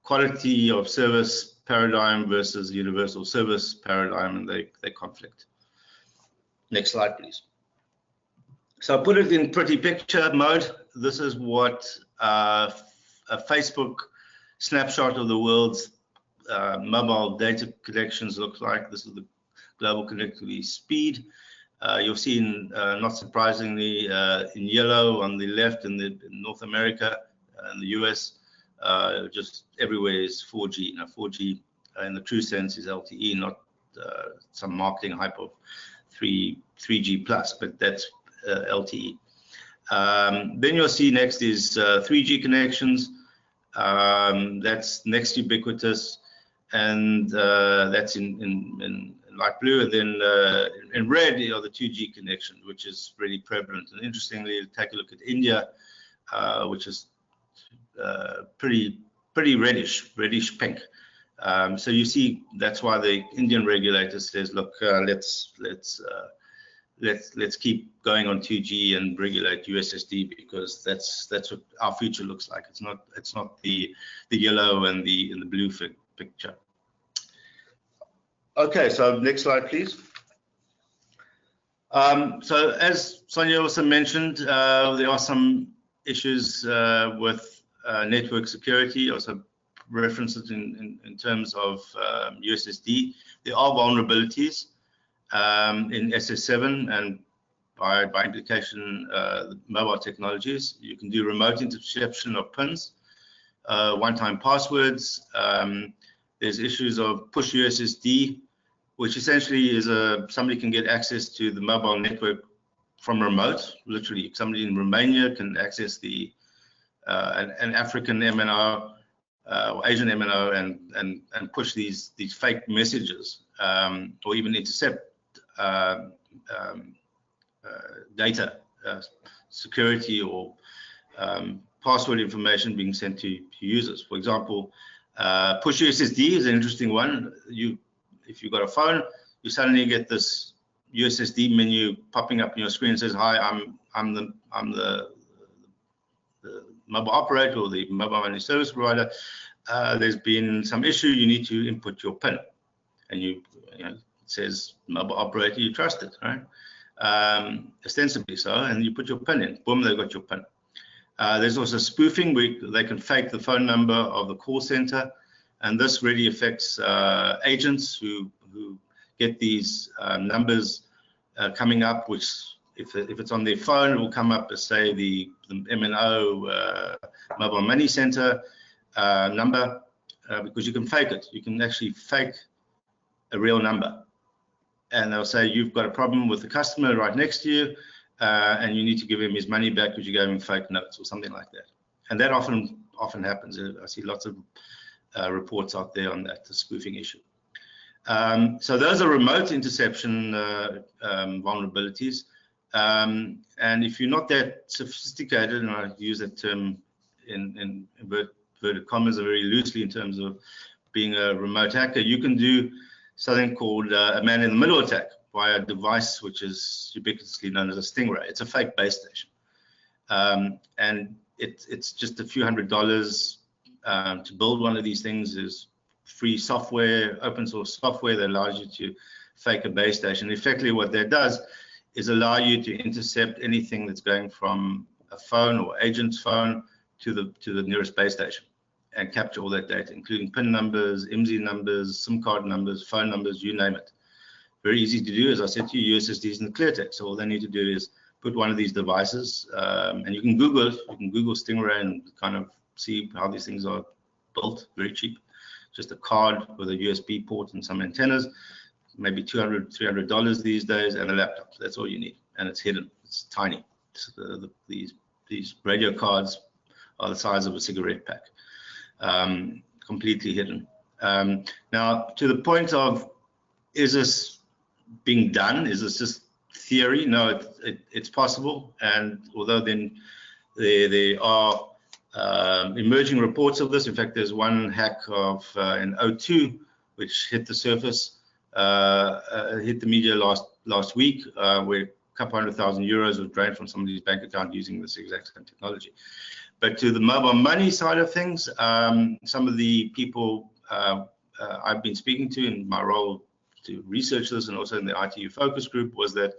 quality of service paradigm versus universal service paradigm, and they conflict. Next slide, please. So I put it in pretty picture mode. This is what a Facebook snapshot of the world's mobile data connections look like. This is the global connectivity speed. You'll see, not surprisingly, in yellow on the left in North America and the US, just everywhere is 4G. Now, 4G in the true sense is LTE, not some marketing hype of 3G plus, but that's LTE. Then you'll see next is 3G connections. That's next ubiquitous, and that's in light blue, and then in red are the 2G connections, which is really prevalent. And interestingly, take a look at India, which is pretty reddish pink. So you see, that's why the Indian regulator says, look, let's keep going on 2G and regulate USSD, because that's what our future looks like. It's not the yellow and the blue picture. Okay, so next slide, please. So as Sonia also mentioned, there are some issues with network security. Also referenced it in terms of USSD. There are vulnerabilities in SS7 and by implication mobile technologies. You can do remote interception of pins, one-time passwords. There's issues of push USSD, which essentially is somebody can get access to the mobile network from remote. Literally, somebody in Romania can access an African MNO or Asian MNO and push these fake messages, or even intercept data security or password information being sent to users. For example, push USSD is an interesting one. If you've got a phone, you suddenly get this USSD menu popping up on your screen and says, "Hi, I'm the mobile operator or the mobile managed service provider. There's been some issue. You need to input your PIN," and it says mobile operator, you trust it, right? Ostensibly so, and you put your PIN in. Boom, they've got your PIN. There's also spoofing, where they can fake the phone number of the call center, and this really affects agents who get these numbers coming up, which if it's on their phone, it will come up as, say, the MNO mobile money center number, because you can fake it. You can actually fake a real number, and they'll say you've got a problem with the customer right next to you, and you need to give him his money back because you gave him fake notes or something like that. And that often happens. I see lots of reports out there on that, the spoofing issue. So those are remote interception vulnerabilities. And if you're not that sophisticated, and I use that term in inverted commas very loosely in terms of being a remote hacker, you can do something called a man-in-the-middle attack via a device which is ubiquitously known as a Stingray. It's a fake base station. And it's just a few $100s to build one of these things. Is free software, open source software that allows you to fake a base station. Effectively, what that does is allow you to intercept anything that's going from a phone or agent's phone to the nearest base station and capture all that data, including PIN numbers, IMSI numbers, SIM card numbers, phone numbers, you name it. Very easy to do. As I said to you, USSDs in the clear text. So all they need to do is put one of these devices, and you can Google it. You can Google Stingray and kind of see how these things are built. Very cheap. Just a card with a USB port and some antennas, maybe $200, $300 these days, and a laptop. That's all you need, and it's hidden. It's tiny. These radio cards are the size of a cigarette pack, completely hidden. Now, to the point of, is this being done? Is this just theory? No, it's possible. And although then there are emerging reports of this. In fact, there's one hack of in 02 which hit the surface, hit the media last week, where a couple €100,000 was drained from somebody's bank account using this exact same technology. But to the mobile money side of things, some of the people I've been speaking to in my role to research this, and also in the ITU focus group, was that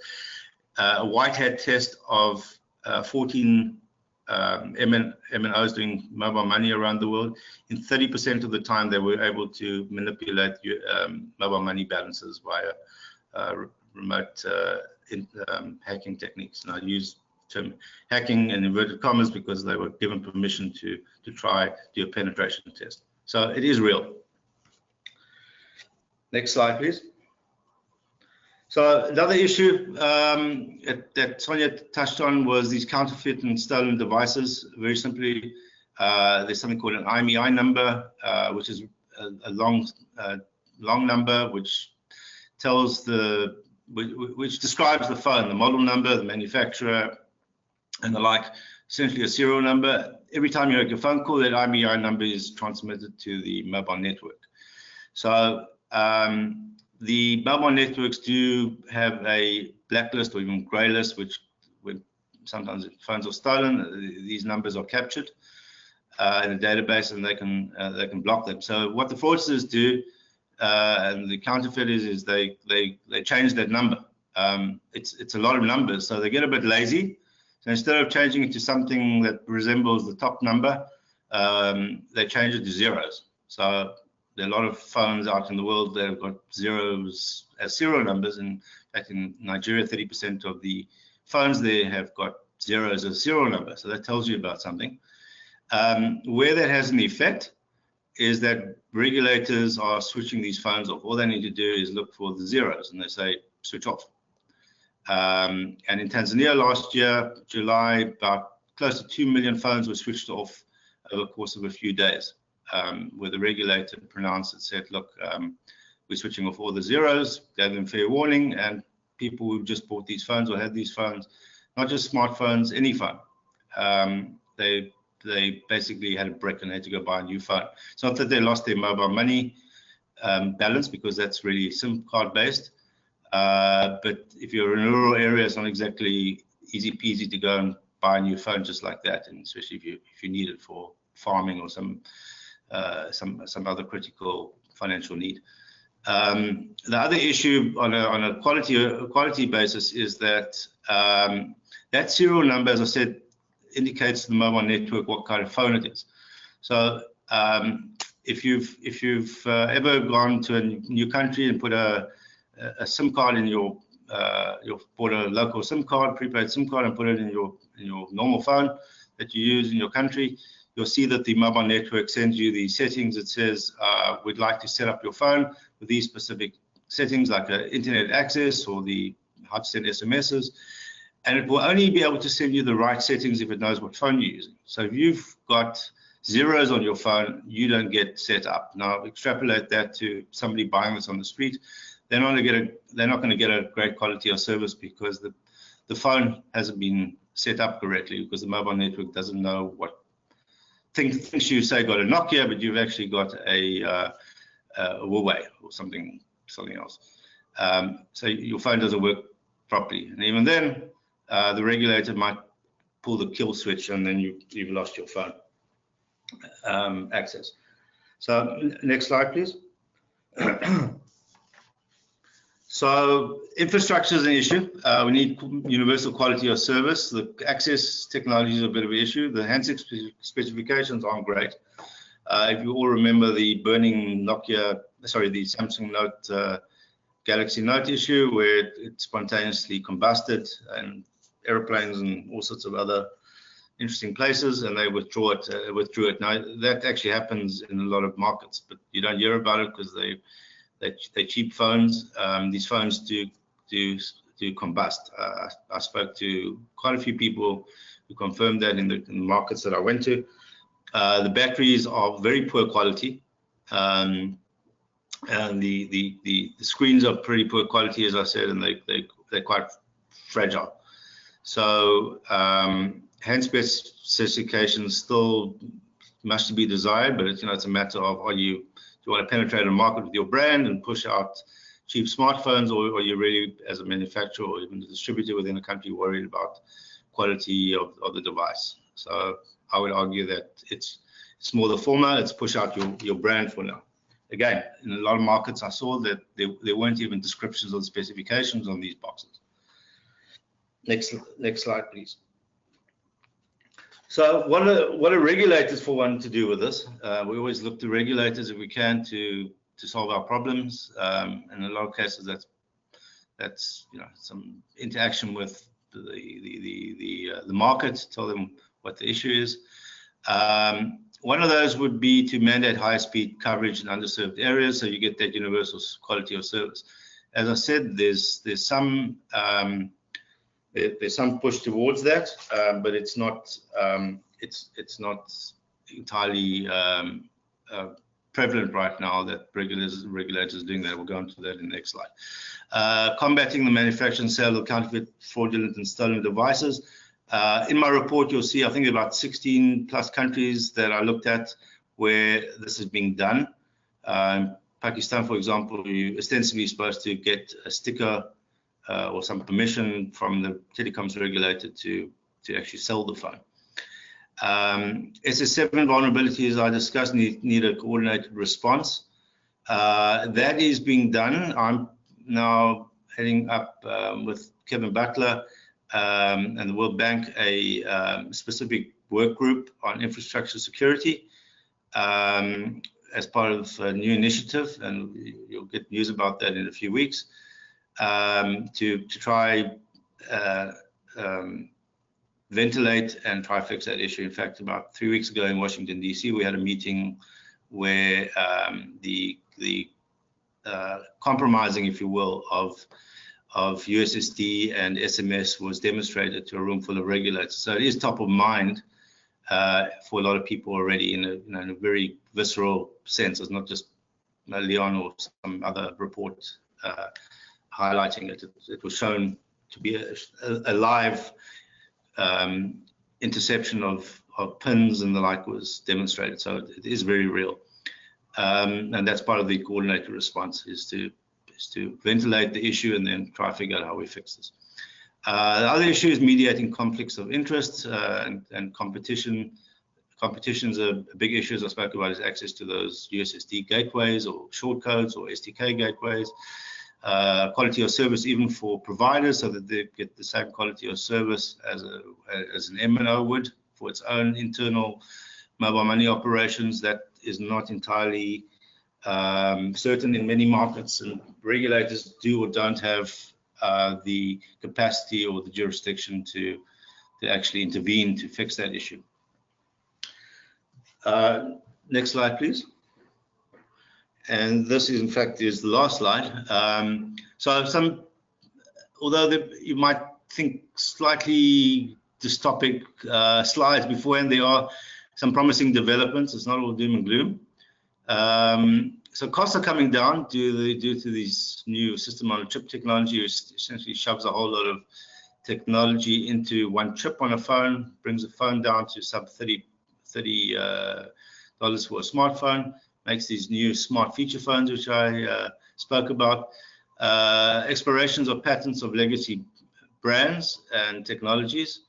a white hat test of 14 MNOs doing mobile money around the world. In 30% of the time, they were able to manipulate mobile money balances via remote hacking techniques. And I use the term hacking in inverted commas because they were given permission to try do a penetration test. So it is real. Next slide, please. So another issue that Sonia touched on was these counterfeit and stolen devices. Very simply, there's something called an IMEI number, which is a long number, which tells which describes the phone, the model number, the manufacturer, and the like. Essentially a serial number. Every time you make a phone call, that IMEI number is transmitted to the mobile network. So the mobile networks do have a blacklist or even grey list, which when sometimes phones are stolen, these numbers are captured in a database, and they can block them. So what the fraudsters do and the counterfeiters is they change that number. It's a lot of numbers, so they get a bit lazy. So instead of changing it to something that resembles the top number, they change it to zeros. So there are a lot of phones out in the world that have got zeros as serial numbers. In fact, in Nigeria, 30% of the phones there have got zeros as a serial number. So that tells you about something. Where that has an effect is that regulators are switching these phones off. All they need to do is look for the zeros, and they say switch off. And in Tanzania last year, July, about close to 2 million phones were switched off over the course of a few days. Where the regulator pronounced it, said, look, we're switching off all the zeros, gave them fair warning, and people who just bought these phones or had these phones, not just smartphones, any phone, they basically had a brick and they had to go buy a new phone. It's not that they lost their mobile money balance, because that's really SIM card based, but if you're in a rural area, it's not exactly easy peasy to go and buy a new phone just like that, and especially if you need it for farming or some other critical financial need. The other issue on a quality basis is that that serial number, as I said, indicates to the mobile network what kind of phone it is. So if you've ever gone to a new country and put a SIM card in you've bought a local SIM card, prepaid SIM card, and put it in your normal phone that you use in your country, you'll see that the mobile network sends you the settings. It says, we'd like to set up your phone with these specific settings, like internet access or how to send SMSs. And it will only be able to send you the right settings if it knows what phone you're using. So if you've got zeros on your phone, you don't get set up. Now extrapolate that to somebody buying this on the street. They're not going to get a great quality of service because the phone hasn't been set up correctly, because the mobile network doesn't know what thinks you say got a Nokia, but you've actually got a Huawei or something else. So your phone doesn't work properly, and even then, the regulator might pull the kill switch, and then you've lost your phone access. So next slide, please. So infrastructure is an issue. We need universal quality of service. The access technology is a bit of an issue. The handset specifications aren't great. If you all remember the burning the Samsung Note Galaxy Note issue, where it spontaneously combusted, and airplanes and all sorts of other interesting places, and they withdrew it. Now that actually happens in a lot of markets, but you don't hear about it because they're cheap phones. These phones do combust. I spoke to quite a few people who confirmed that in the markets that I went to. The batteries are very poor quality, and the screens are pretty poor quality, as I said, and they're quite fragile. So handset specifications still much to be desired, but it's a matter of, are you you want to penetrate a market with your brand and push out cheap smartphones, or are you really, as a manufacturer or even a distributor within a country, worried about quality of the device? So I would argue that it's more the former. It's push out your brand for now. Again, in a lot of markets, I saw that there weren't even descriptions or specifications on these boxes. Next slide, please. So what are regulators for one to do with this? We always look to regulators if we can to solve our problems. In a lot of cases, that's some interaction with the market, tell them what the issue is. One of those would be to mandate higher speed coverage in underserved areas, so you get that universal quality of service. As I said, there's some push towards that, but it's not entirely prevalent right now that regulators are doing that. We'll go into that in the next slide. Combating the manufacture and sale of counterfeit, fraudulent, and stolen devices. In my report, you'll see, I think, about 16 plus countries that I looked at where this is being done. Pakistan, for example, you're ostensibly supposed to get a sticker or some permission from the telecoms regulator to actually sell the phone. SS7 vulnerabilities I discussed need a coordinated response. That is being done. I'm now heading up with Kevin Butler and the World Bank a specific work group on infrastructure security as part of a new initiative, and you'll get news about that in a few weeks, to try ventilate and try fix that issue. In fact, about 3 weeks ago in Washington, D.C., we had a meeting where the compromising, if you will, of USSD and SMS was demonstrated to a room full of regulators. So it is top of mind for a lot of people already in a very visceral sense. It's not just Leon or some other report highlighting it. It was shown to be a live interception of pins and the like was demonstrated. So it is very real. And that's part of the coordinated response, is to ventilate the issue and then try to figure out how we fix this. The other issue is mediating conflicts of interest and competition. Competition's a big issue, as I spoke about, is access to those USSD gateways or shortcodes or SDK gateways. Quality of service even for providers, so that they get the same quality of service as an MNO would for its own internal mobile money operations. That is not entirely certain in many markets, and regulators do or don't have the capacity or the jurisdiction to actually intervene to fix that issue. Next slide, please. And this is, in fact, is the last slide. So although you might think slightly dystopic slides beforehand, there are some promising developments. It's not all doom and gloom. So costs are coming down due to these new system-on-a-chip technology, which essentially shoves a whole lot of technology into one chip on a phone, brings the phone down to sub $30 for a smartphone, makes these new smart feature phones, which I spoke about. Explorations of patents of legacy brands and technologies.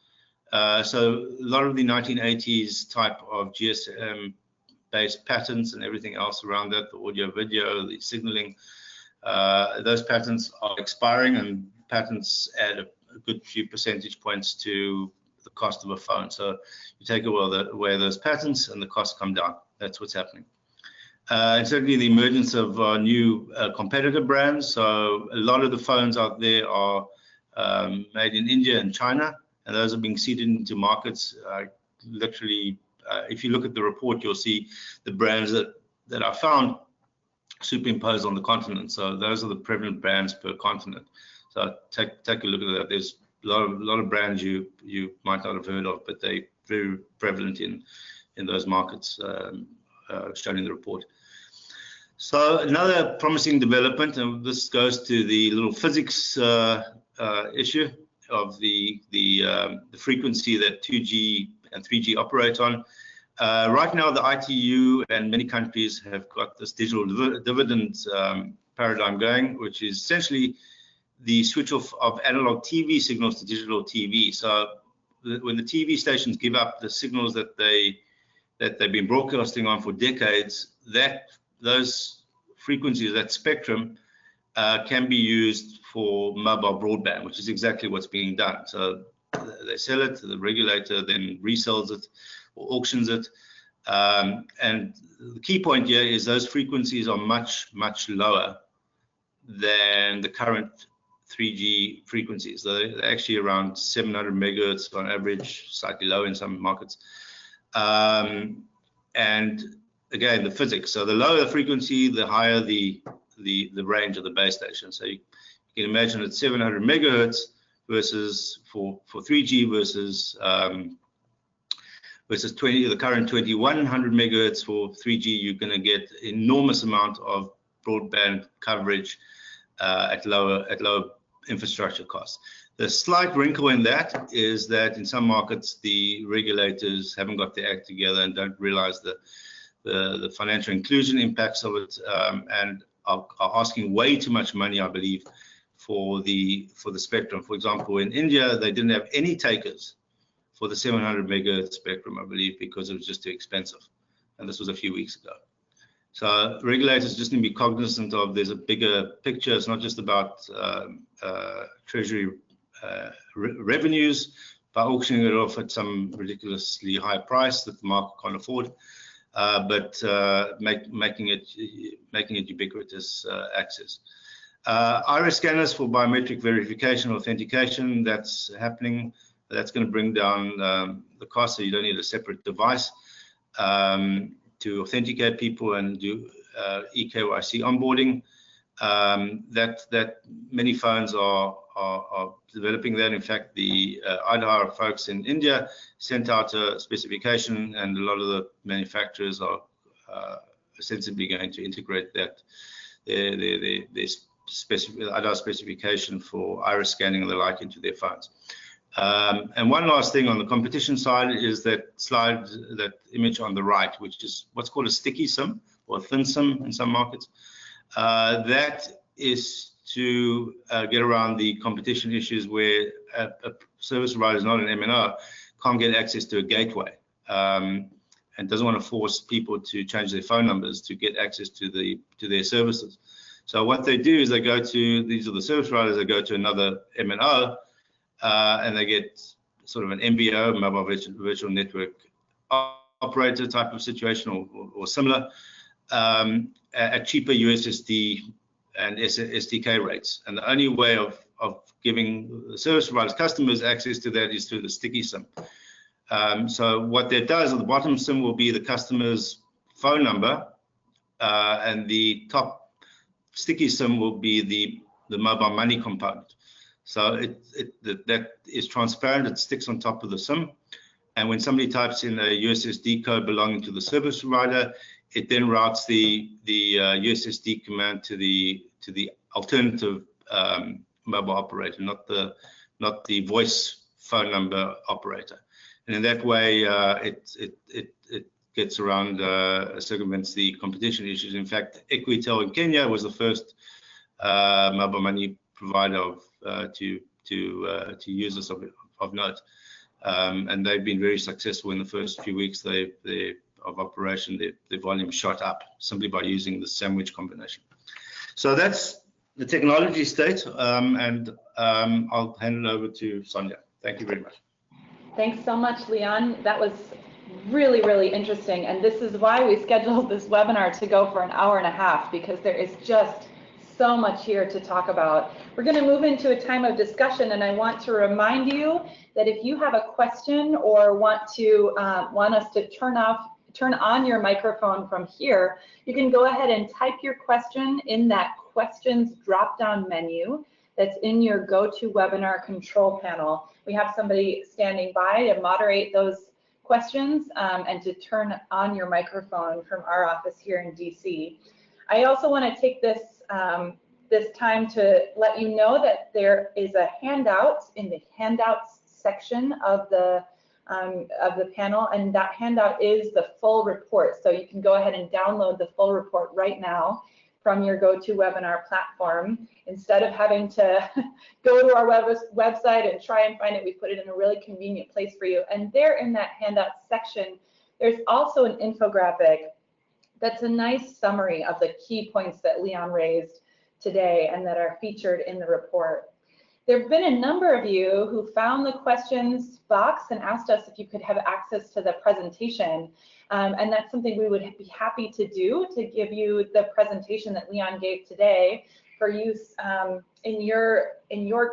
So a lot of the 1980s type of GSM-based patents and everything else around that, the audio, video, the signaling, those patents are expiring, and patents add a good few percentage points to the cost of a phone. So you take away those patents and the costs come down. That's what's happening. And certainly the emergence of new competitor brands. So a lot of the phones out there are made in India and China, and those are being seeded into markets. Literally, if you look at the report, you'll see the brands that are found superimposed on the continent. So those are the prevalent brands per continent. So take a look at that. There's a lot of brands you might not have heard of, but they're very prevalent in those markets, shown in the report. So another promising development, and this goes to the little physics issue of the frequency that 2G and 3G operate on. Right now, the ITU and many countries have got this digital dividend paradigm going, which is essentially the switch off of analog TV signals to digital TV. So when the TV stations give up the signals that they've been broadcasting on for decades, those frequencies, that spectrum, can be used for mobile broadband, which is exactly what's being done. So they sell it, the regulator then resells it or auctions it. And the key point here is those frequencies are much, much lower than the current 3G frequencies. They're actually around 700 megahertz on average, slightly low in some markets. And again, the physics. So the lower the frequency, the higher the range of the base station. So you can imagine at 700 megahertz versus for 3G versus the current 2100 megahertz for 3G, you're going to get enormous amount of broadband coverage at lower infrastructure costs. The slight wrinkle in that is that in some markets the regulators haven't got their act together and don't realize the financial inclusion impacts of it, and are asking way too much money, I believe, for the spectrum. For example, in India, they didn't have any takers for the 700 megahertz spectrum, I believe, because it was just too expensive. And this was a few weeks ago. So regulators just need to be cognizant of there's a bigger picture. It's not just about treasury revenues by auctioning it off at some ridiculously high price that the market can't afford, but making it ubiquitous access. Iris scanners for biometric verification authentication, that's happening. That's going to bring down the cost, so you don't need a separate device to authenticate people and do eKYC onboarding. That many phones are developing that. In fact, the Aadhaar folks in India sent out a specification, and a lot of the manufacturers are ostensibly going to integrate that their Aadhaar specification for iris scanning and the like into their phones. And one last thing on the competition side is that image on the right, which is what's called a sticky SIM or a thin SIM in some markets. That is to get around the competition issues where a service provider is not an MNO, can't get access to a gateway, and doesn't want to force people to change their phone numbers to get access to their services. So what they do is they go to, these are the service providers, they go to another MNO, and they get sort of an MVO, mobile virtual network operator type of situation or similar, at cheaper USSD and SDK rates. And the only way of giving the service providers customers access to that is through the sticky SIM. So what that does, at the bottom SIM will be the customer's phone number, and the top sticky SIM will be the mobile money component. So that is transparent, it sticks on top of the SIM, and when somebody types in a USSD code belonging to the service provider, it then routes the USSD command to the alternative mobile operator, not the voice phone number operator. And in that way, it gets around, circumvents the competition issues. In fact, Equitel in Kenya was the first mobile money provider to use this of note, and they've been very successful in the first few weeks of operation. Their volume shot up simply by using the sandwich combination. So that's the technology state, and I'll hand it over to Sonia. Thank you very much. Thanks so much, Leon. That was really, really interesting, and this is why we scheduled this webinar to go for an hour and a half, because there is just so much here to talk about. We're going to move into a time of discussion, and I want to remind you that if you have a question or want us to turn on your microphone from here, you can go ahead and type your question in that questions drop-down menu that's in your GoToWebinar control panel. We have somebody standing by to moderate those questions and to turn on your microphone from our office here in DC. I also want to take this time to let you know that there is a handout in the handouts section of the of the panel, and that handout is the full report. So you can go ahead and download the full report right now from your GoToWebinar platform. Instead of having to go to our website and try and find it, we put it in a really convenient place for you. And there in that handout section, there's also an infographic that's a nice summary of the key points that Leon raised today and that are featured in the report. There have been a number of you who found the questions box and asked us if you could have access to the presentation. And that's something we would be happy to do, to give you the presentation that Leon gave today for use in your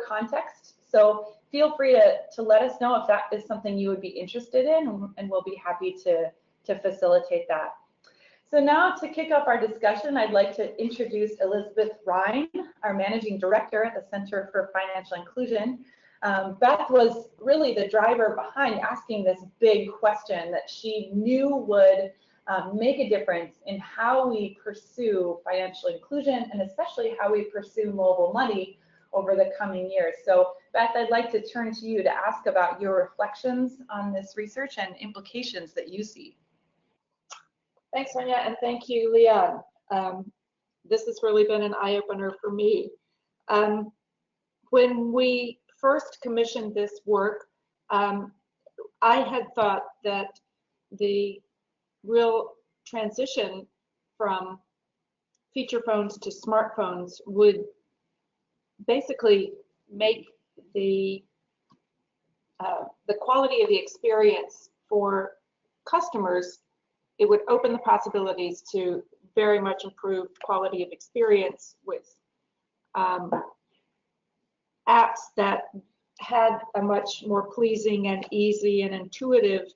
context. So feel free to let us know if that is something you would be interested in, and we'll be happy to facilitate that. So now to kick off our discussion, I'd like to introduce Elisabeth Rhyne, our Managing Director at the Center for Financial Inclusion. Beth was really the driver behind asking this big question that she knew would make a difference in how we pursue financial inclusion, and especially how we pursue mobile money over the coming years. So Beth, I'd like to turn to you to ask about your reflections on this research and implications that you see. Thanks, Sonia, and thank you, Leon. This has really been an eye-opener for me. When we first commissioned this work, I had thought that the real transition from feature phones to smartphones would basically make the quality of the experience for customers. It would open the possibilities to very much improved quality of experience with apps that had a much more pleasing and easy and intuitive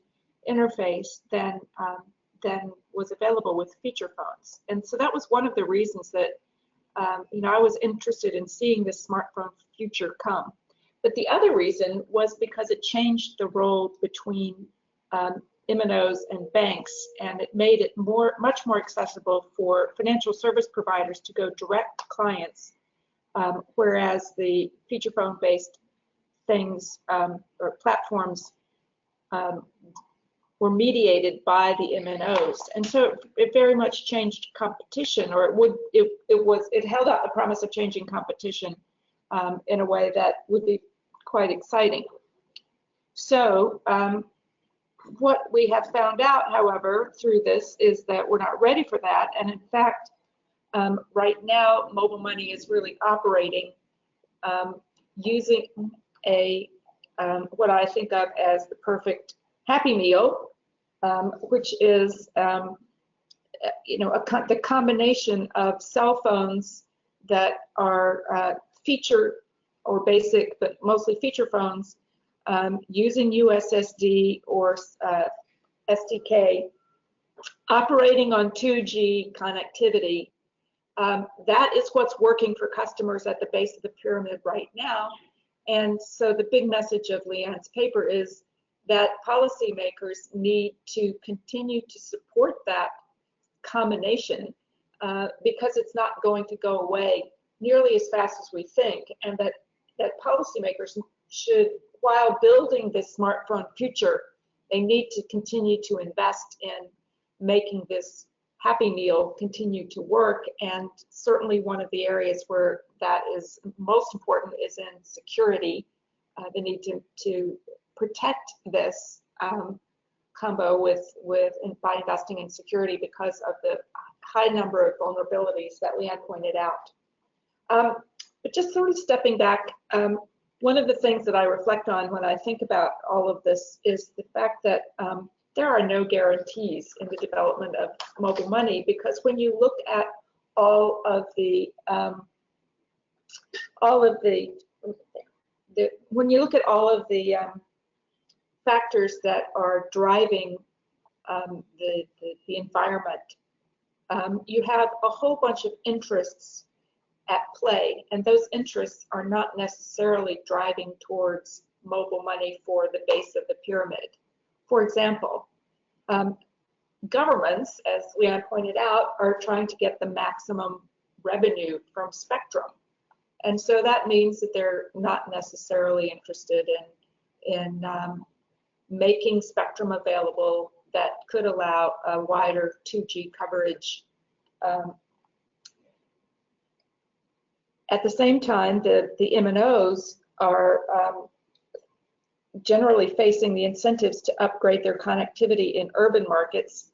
interface than was available with feature phones. And so that was one of the reasons that I was interested in seeing this smartphone future come. But the other reason was because it changed the role between MNOs and banks, and it made it much more accessible for financial service providers to go direct to clients, whereas the feature phone based things or platforms were mediated by the MNOs. And so it very much changed competition, or it held out the promise of changing competition in a way that would be quite exciting. So what we have found out, however, through this is that we're not ready for that. And in fact, right now, mobile money is really operating using what I think of as the perfect Happy Meal, which is the combination of cell phones that are feature or basic, but mostly feature phones, using USSD or SDK, operating on 2G connectivity. That is what's working for customers at the base of the pyramid right now. And so the big message of Leon's paper is that policymakers need to continue to support that combination because it's not going to go away nearly as fast as we think, and that policymakers should, while building this smartphone future, they need to continue to invest in making this Happy Meal continue to work. And certainly one of the areas where that is most important is in security. They need to protect this combo by investing in security because of the high number of vulnerabilities that Leon pointed out. But just sort of stepping back, one of the things that I reflect on when I think about all of this is the fact that there are no guarantees in the development of mobile money, because when you look at all of the factors that are driving the environment, you have a whole bunch of interests at play, and those interests are not necessarily driving towards mobile money for the base of the pyramid. For example, governments, as Leon pointed out, are trying to get the maximum revenue from spectrum. And so that means that they're not necessarily interested in making spectrum available that could allow a wider 2G coverage. At the same time, the MNOs are generally facing the incentives to upgrade their connectivity in urban markets,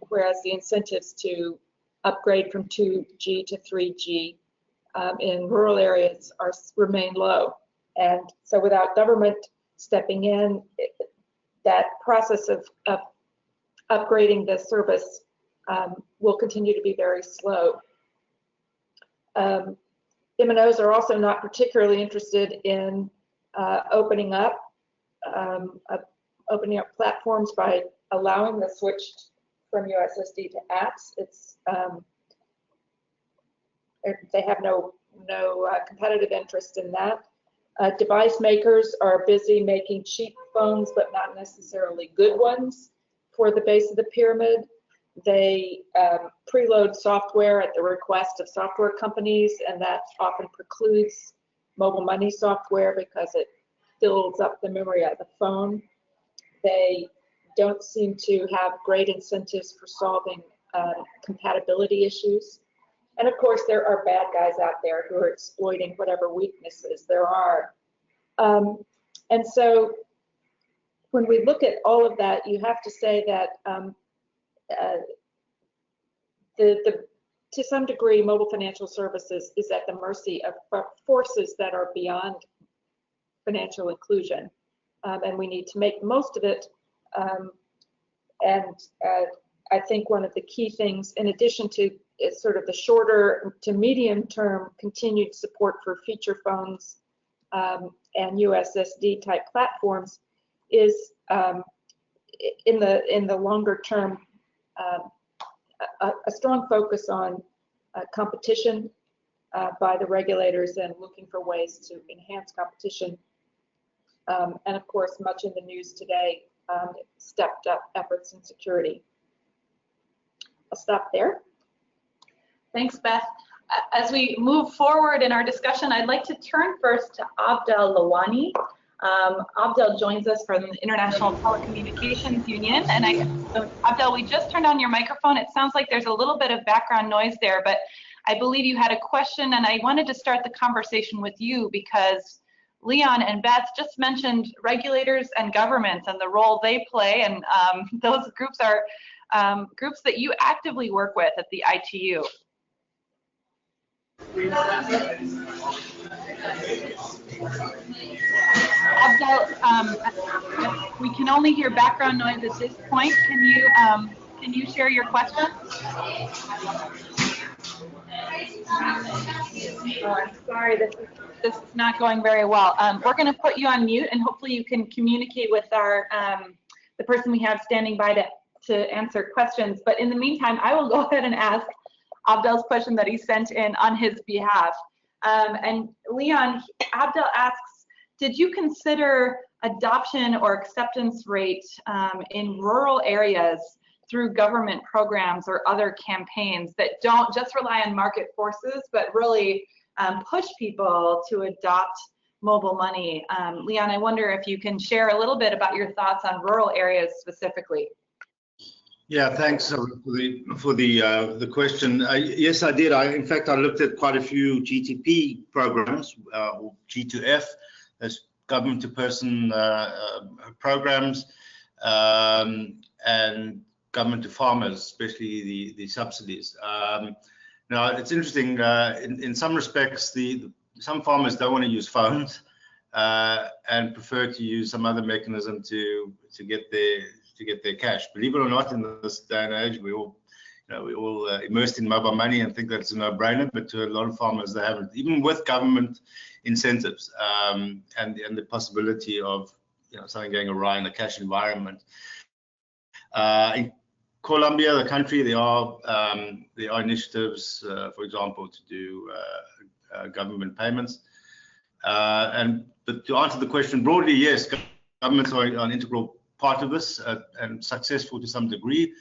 whereas the incentives to upgrade from 2G to 3G in rural areas remain low. And so without government stepping in, that process of upgrading the service will continue to be very slow. MNOs are also not particularly interested in opening up platforms by allowing the switch from USSD to apps. They have no competitive interest in that. Device makers are busy making cheap phones, but not necessarily good ones for the base of the pyramid. They preload software at the request of software companies, and that often precludes mobile money software because it fills up the memory of the phone. They don't seem to have great incentives for solving compatibility issues. And of course, there are bad guys out there who are exploiting whatever weaknesses there are. And so when we look at all of that, you have to say that to some degree, mobile financial services is at the mercy of forces that are beyond financial inclusion. And we need to make most of it. I think one of the key things, in addition to sort of the shorter to medium term continued support for feature phones and USSD type platforms, is in the longer term a strong focus on competition by the regulators and looking for ways to enhance competition. And of course, much in the news today, stepped up efforts in security. I'll stop there. Thanks, Beth. As we move forward in our discussion, I'd like to turn first to Abdel Lawani. Abdel joins us from the International Telecommunications Union. And so Abdel, we just turned on your microphone. It sounds like there's a little bit of background noise there, but I believe you had a question, and I wanted to start the conversation with you because Leon and Beth just mentioned regulators and governments and the role they play, and those groups are groups that you actively work with at the ITU. Abdel, we can only hear background noise at this point. Can you share your question? Oh, I'm sorry, this is not going very well. We're going to put you on mute, and hopefully you can communicate with our the person we have standing by to answer questions. But in the meantime, I will go ahead and ask Abdel's question that he sent in on his behalf. And Leon, Abdel asks, did you consider adoption or acceptance rate in rural areas through government programs or other campaigns that don't just rely on market forces, but really push people to adopt mobile money? Leon, I wonder if you can share a little bit about your thoughts on rural areas specifically. Yeah, thanks for the question. Yes, I did. In fact, I looked at quite a few GTP programs, or G2F, as government-to-person programs, and government-to-farmers, especially the subsidies. Now, it's interesting. In some respects, some farmers don't want to use phones and prefer to use some other mechanism to get their cash. Believe it or not, in this day and age, we're all immersed in mobile money and think that it's a no-brainer. But to a lot of farmers, they haven't, even with government incentives and the possibility of something going awry in a cash environment. In Colombia, the country, there are initiatives, for example, to do government payments. But to answer the question broadly, yes, governments are an integral part of this and successful to some degree,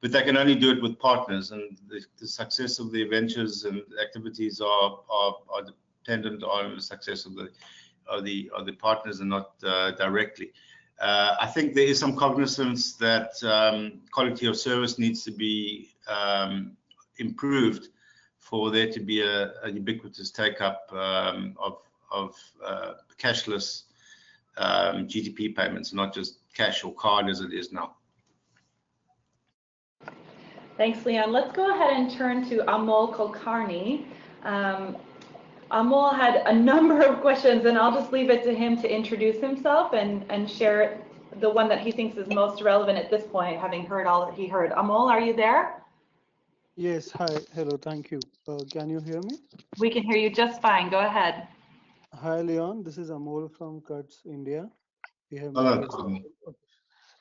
but they can only do it with partners, and the success of the ventures and activities are dependent on the success of the partners and not directly. I think there is some cognizance that quality of service needs to be improved for there to be a ubiquitous take-up of cashless GTP payments, not just cash or card as it is now. Thanks, Leon. Let's go ahead and turn to Amol Kulkarni. Amol had a number of questions, and I'll just leave it to him to introduce himself and share the one that he thinks is most relevant at this point, having heard all that he heard. Amol, are you there? Yes, hi, hello, thank you. Can you hear me? We can hear you just fine. Go ahead. Hi, Leon. This is Amol from Cuts, India. You have Hello. okay.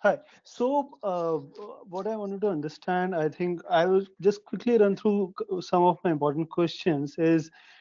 Hi. So, what I wanted to understand, I think I will just quickly run through some of my important questions.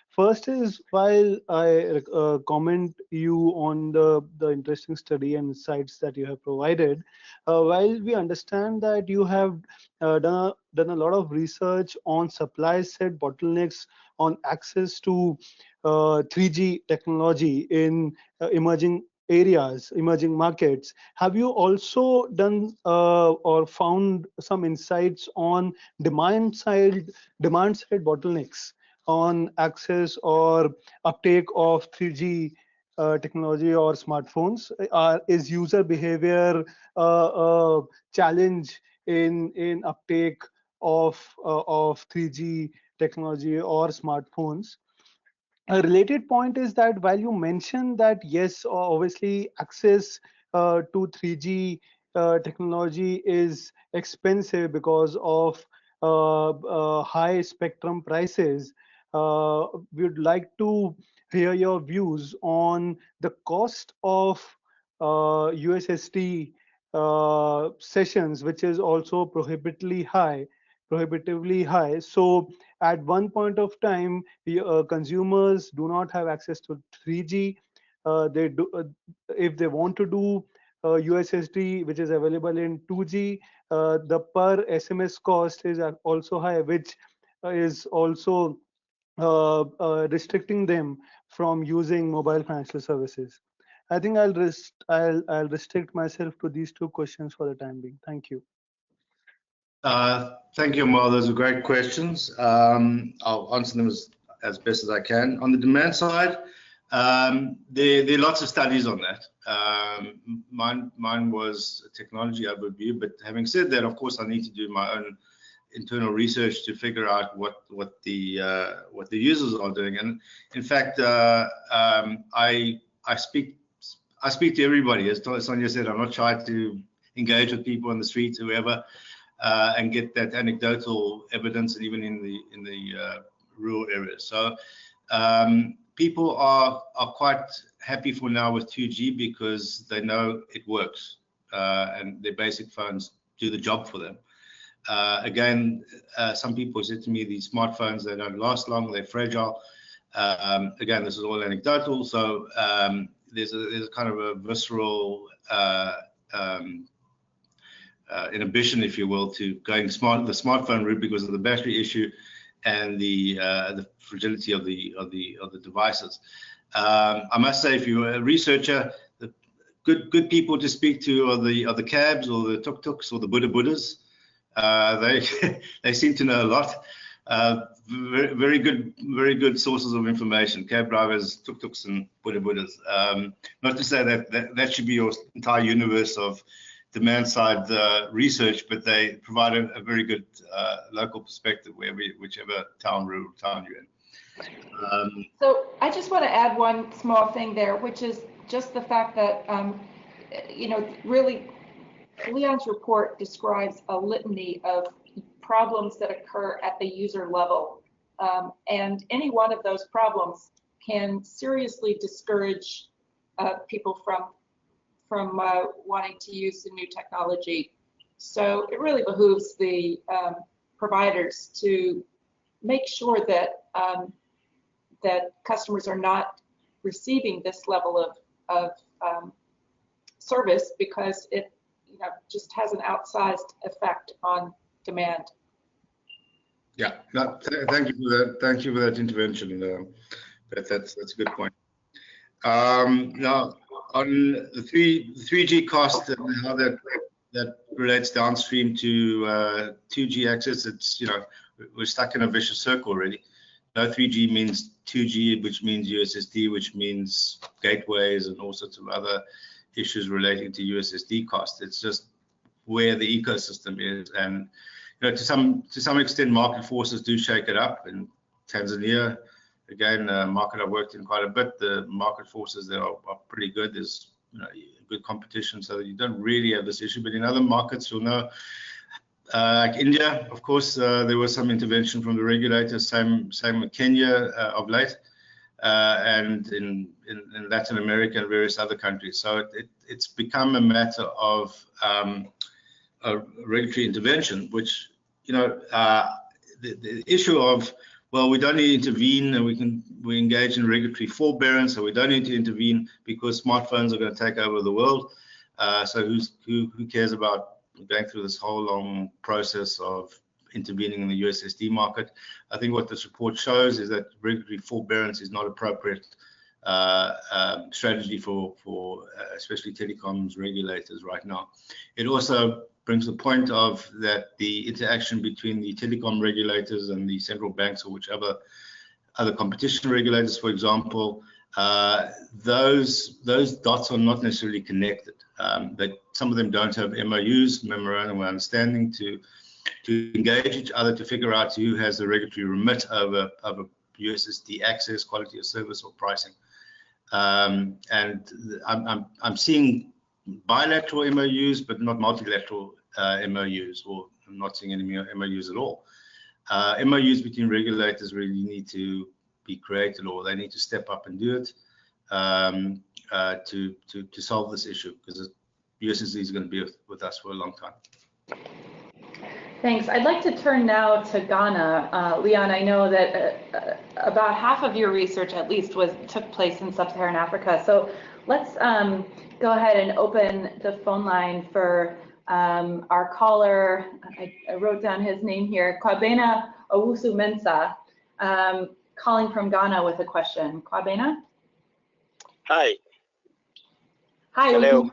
First is, while I comment you on the interesting study and insights that you have provided, while we understand that you have done a lot of research on supply side bottlenecks on access to 3G technology in emerging areas, emerging markets, have you also done or found some insights on demand side bottlenecks on access or uptake of 3G technology or smartphones? Is user behavior a challenge in uptake of 3G technology or smartphones? A related point is that while you mentioned that yes, obviously access to 3G technology is expensive because of high spectrum prices, we would like to hear your views on the cost of USSD sessions, which is also prohibitively high. So at one point of time, consumers do not have access to 3G. They do, if they want to do USSD, which is available in 2G, the per SMS cost is also high, which is also restricting them from using mobile financial services. I think I'll restrict myself to these two questions for the time being. Thank you. Thank you, Amol. Those are great questions. I'll answer them as best as I can. On the demand side, there are lots of studies on that. Mine was a technology overview, but having said that, of course, I need to do my own internal research to figure out what the users are doing. And in fact, I speak to everybody. As Sonia said, I'm not shy to engage with people on the streets, whoever. And get that anecdotal evidence, and even in the rural areas. So people are quite happy for now with 2G because they know it works, and their basic phones do the job for them. Again, some people said to me, these smartphones, they don't last long, they're fragile. Again, this is all anecdotal, so there's a kind of a visceral inhibition, if you will, to going the smartphone route because of the battery issue and the fragility of the devices. I must say, if you're a researcher, the good people to speak to are the cabs or the tuk-tuks or the Buddhas. They seem to know a lot. Very good sources of information. Cab drivers, tuk-tuks, and Buddhas. Not to say that should be your entire universe of demand side research, but they provide a very good local perspective whichever rural town you're in. So I just want to add one small thing there, which is just the fact that, really Leon's report describes a litany of problems that occur at the user level. And any one of those problems can seriously discourage people from wanting to use the new technology. So it really behooves the providers to make sure that that customers are not receiving this level of service, because it just has an outsized effect on demand. Yeah, no, thank you for that. Thank you for that intervention. That's a good point. Now, on the 3G cost and how that relates downstream to 2G access, it's, you know, we're stuck in a vicious circle already. No 3G means 2G, which means USSD, which means gateways and all sorts of other issues relating to USSD cost. It's just where the ecosystem is, and you know, to some extent, market forces do shake it up. In Tanzania, again, a market I've worked in quite a bit, the market forces there are pretty good. There's, you know, good competition, so you don't really have this issue. But in other markets, you'll know, like India, of course, there was some intervention from the regulators. Same with Kenya of late, and in Latin America and various other countries. So it's become a matter of a regulatory intervention, which, you know, the issue of, well, we don't need to intervene, and we engage in regulatory forbearance, so we don't need to intervene because smartphones are going to take over the world. So who cares about going through this whole long process of intervening in the USSD market? I think what this report shows is that regulatory forbearance is not appropriate strategy for especially telecoms regulators right now. It also brings the point of that the interaction between the telecom regulators and the central banks, or whichever other competition regulators, for example, those dots are not necessarily connected. That some of them don't have MOUs, memorandum of understanding, to engage each other to figure out who has the regulatory remit over USSD access, quality of service, or pricing. And I'm seeing bilateral MOUs, but not multilateral MOUs, or I'm not seeing any MOUs at all. MOUs between regulators really need to be created, or they need to step up and do it to solve this issue, because USSD is going to be with us for a long time. Thanks. I'd like to turn now to Ghana. Leon, I know that about half of your research, at least, took place in sub-Saharan Africa. So let's go ahead and open the phone line for our caller. I wrote down his name here, Kwabena Owusu-Mensah, calling from Ghana with a question. Kwabena? Hi. Hi. Hello.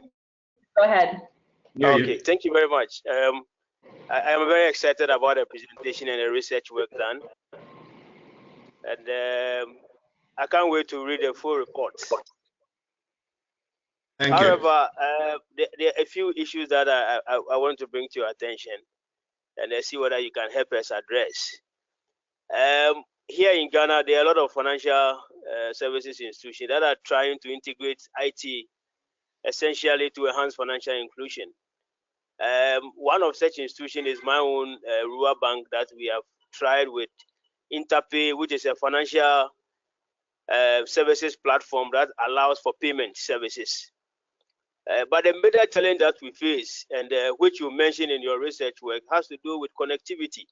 Go ahead. Okay, thank you very much. I am very excited about the presentation and the research work done. And I can't wait to read the full report. However, there are a few issues that I want to bring to your attention, and let's see whether you can help us address. Here in Ghana, there are a lot of financial services institutions that are trying to integrate IT essentially to enhance financial inclusion. One of such institutions is my own rural bank that we have tried with Interpay, which is a financial services platform that allows for payment services. But the major challenge that we face, and which you mentioned in your research work, has to do with connectivity.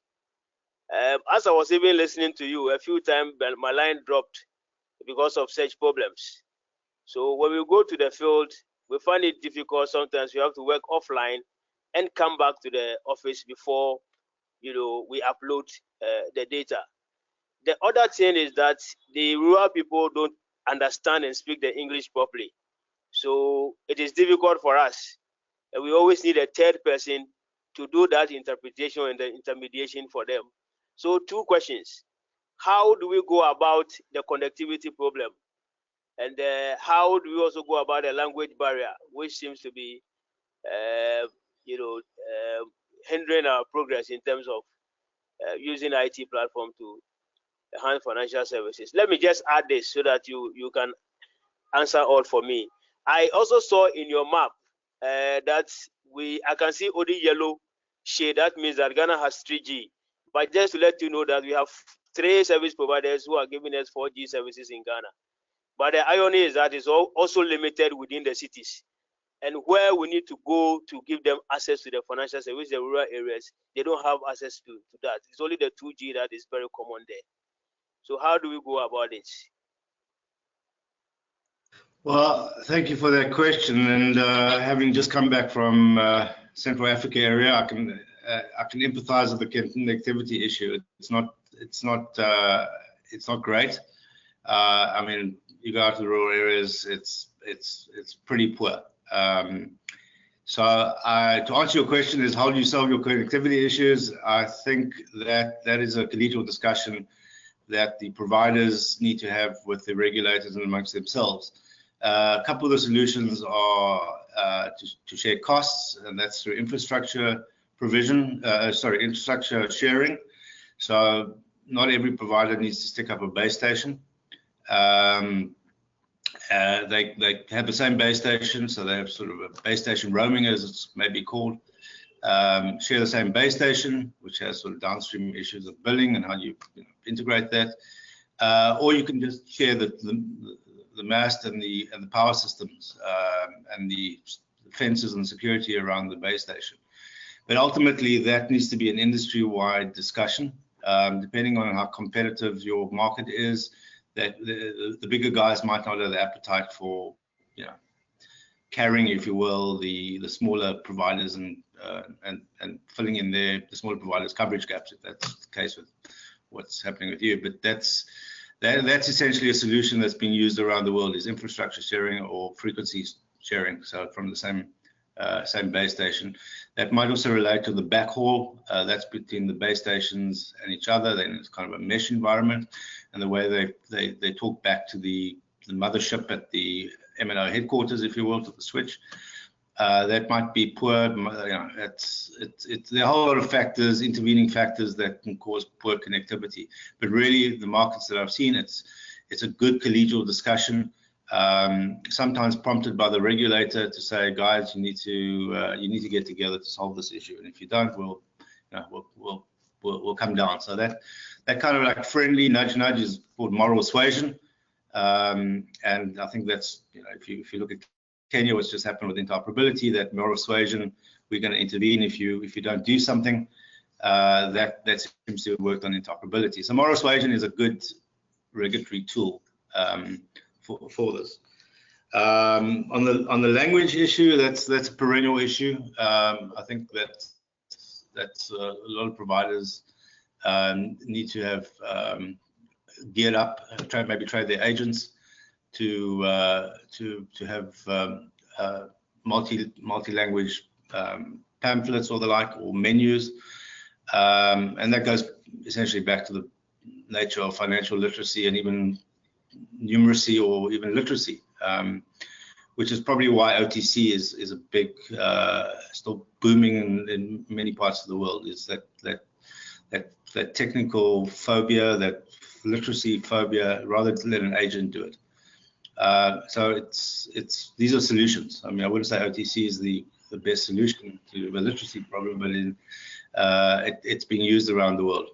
As I was even listening to you, a few times my line dropped because of such problems. So when we go to the field, we find it difficult. Sometimes we have to work offline and come back to the office before, you know, we upload the data. The other thing is that the rural people don't understand and speak the English properly. So it is difficult for us. And we always need a third person to do that interpretation and the intermediation for them. So two questions. How do we go about the connectivity problem? And how do we also go about the language barrier, which seems to be, hindering our progress in terms of using IT platform to enhance financial services? Let me just add this so that you can answer all for me. I also saw in your map that I can see only yellow shade. That means that Ghana has 3G. But just to let you know that we have 3 service providers who are giving us 4G services in Ghana. But the irony is that it's also limited within the cities. And where we need to go to give them access to the financial service, the rural areas, they don't have access to that. It's only the 2G that is very common there. So how do we go about it? Well, thank you for that question. And having just come back from Central Africa area, I can empathize with the connectivity issue. It's not great. I mean, you go out to the rural areas, it's pretty poor. So to answer your question is, how do you solve your connectivity issues? I think that is a collegial discussion that the providers need to have with the regulators and amongst themselves. A couple of the solutions are to share costs, and that's through infrastructure provision, infrastructure sharing. So not every provider needs to stick up a base station. They have the same base station, so they have sort of a base station roaming, as it's maybe called. Share the same base station, which has sort of downstream issues of billing and how you integrate that. Or you can just share the mast and the power systems and the fences and security around the base station. But ultimately, that needs to be an industry-wide discussion, depending on how competitive your market is. That the bigger guys might not have the appetite for, carrying, if you will, the smaller providers and filling in the smaller providers' coverage gaps, if that's the case with what's happening with you. But that's essentially a solution that's being used around the world, is infrastructure sharing or frequency sharing, so from the same base station. That might also relate to the backhaul. That's between the base stations and each other. Then it's kind of a mesh environment, and the way they talk back to the mothership at the MNO headquarters, if you will, to the switch. That might be poor. There are a whole lot of factors, intervening factors that can cause poor connectivity. But really, the markets that I've seen, it's a good collegial discussion. Sometimes prompted by the regulator to say, guys, you need to get together to solve this issue, and if you don't, we'll come down. So that kind of like friendly nudge is called moral suasion, and I think that's, if you look at Kenya, what's just happened with interoperability, that moral suasion, we're going to intervene if you don't do something. That seems to have worked on interoperability. So moral suasion is a good regulatory tool for this. On the language issue, that's a perennial issue. I think that's a lot of providers need to have geared up, maybe trade their agents to have multi-language pamphlets or the like, or menus, and that goes essentially back to the nature of financial literacy and even numeracy or even literacy, which is probably why OTC is a big, still booming in many parts of the world, is that technical phobia, that literacy phobia, rather than let an agent do it. So these are solutions. I mean, I wouldn't say OTC is the best solution to the literacy problem, but it's being used around the world.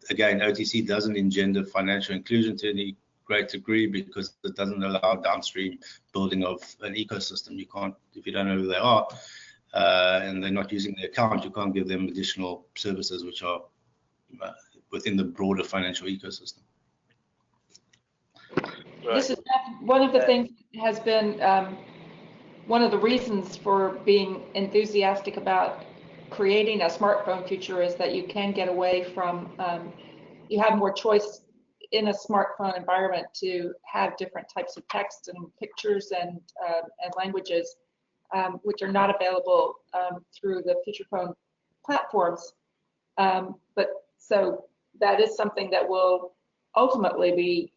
Again, OTC doesn't engender financial inclusion to any great degree because it doesn't allow downstream building of an ecosystem. You can't, if you don't know who they are and they're not using the account, you can't give them additional services which are within the broader financial ecosystem. This is one of the things that has been one of the reasons for being enthusiastic about creating a smartphone future, is that you can get away from, you have more choice in a smartphone environment to have different types of text and pictures and languages, which are not available through the feature phone platforms. But so that is something that will ultimately be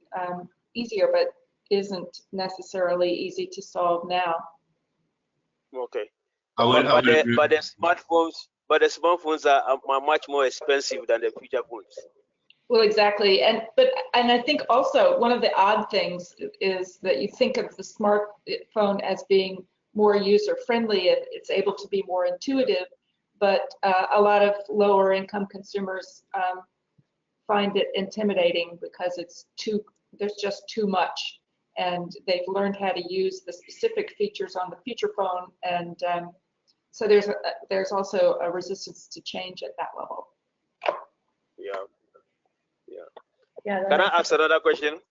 easier, but isn't necessarily easy to solve now. Okay. But the smartphones are much more expensive than the feature phones. Well, exactly, and I think also one of the odd things is that you think of the smartphone as being more user-friendly. It's able to be more intuitive, but a lot of lower income consumers find it intimidating because there's just too much, and they've learned how to use the specific features on the feature phone, and so there's also a resistance to change at that level. Yeah. Can I ask another question?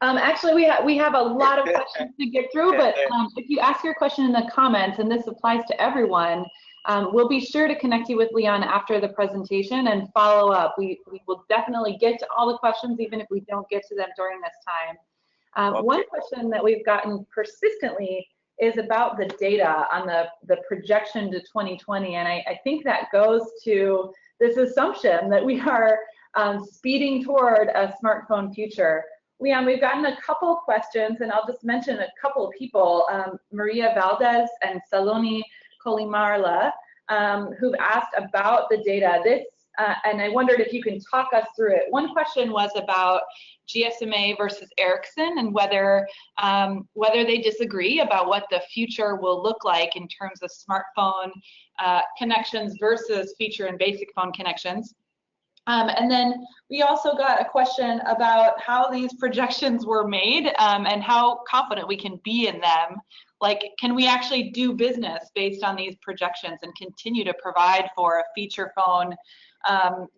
Actually, we have a lot of questions to get through, but if you ask your question in the comments, and this applies to everyone, We'll be sure to connect you with Leon after the presentation and follow up. We will definitely get to all the questions, even if we don't get to them during this time. Okay. One question that we've gotten persistently is about the data on the projection to 2020, and I think that goes to this assumption that we are speeding toward a smartphone future. Leon, we've gotten a couple questions, and I'll just mention a couple of people, Maria Valdez and Saloni Kolimarla, who've asked about the data. And I wondered if you can talk us through it. One question was about GSMA versus Ericsson and whether they disagree about what the future will look like in terms of smartphone connections versus feature and basic phone connections. And then we also got a question about how these projections were made and how confident we can be in them. Like, can we actually do business based on these projections and continue to provide for a feature phone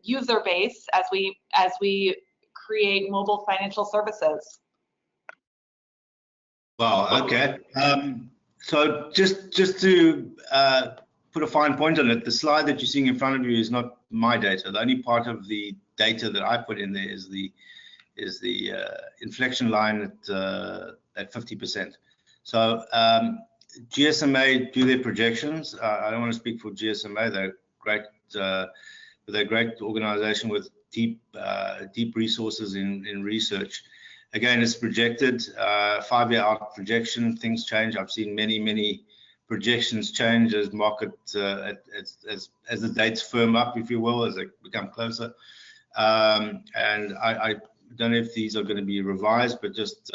user base as we create mobile financial services? Wow, okay. So just to put a fine point on it, the slide that you're seeing in front of you is not my data. The only part of the data that I put in there is the inflection line at 50%. So GSMA do their projections. I don't want to speak for GSMA. They're great. They're a great organization with deep resources in research. Again, it's projected 5-year out projection. Things change. I've seen many projections change as market as the dates firm up, if you will, as they become closer. And I don't know if these are going to be revised, but just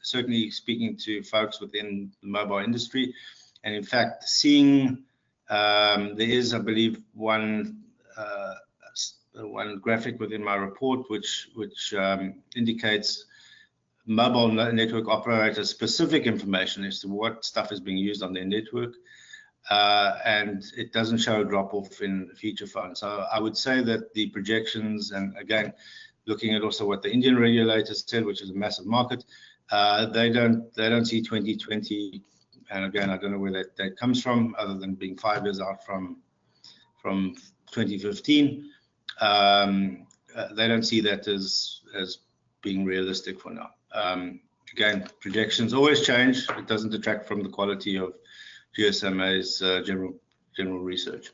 certainly speaking to folks within the mobile industry, and in fact seeing there is, I believe, one graphic within my report which indicates mobile network operator specific information as to what stuff is being used on their network, and it doesn't show a drop off in feature phones. So I would say that the projections, and again looking at also what the Indian regulators said, which is a massive market, they don't see 2020, and again I don't know where that comes from other than being 5 years out from 2015. They don't see that as being realistic for now. Again, projections always change. It doesn't detract from the quality of GSMA's general research.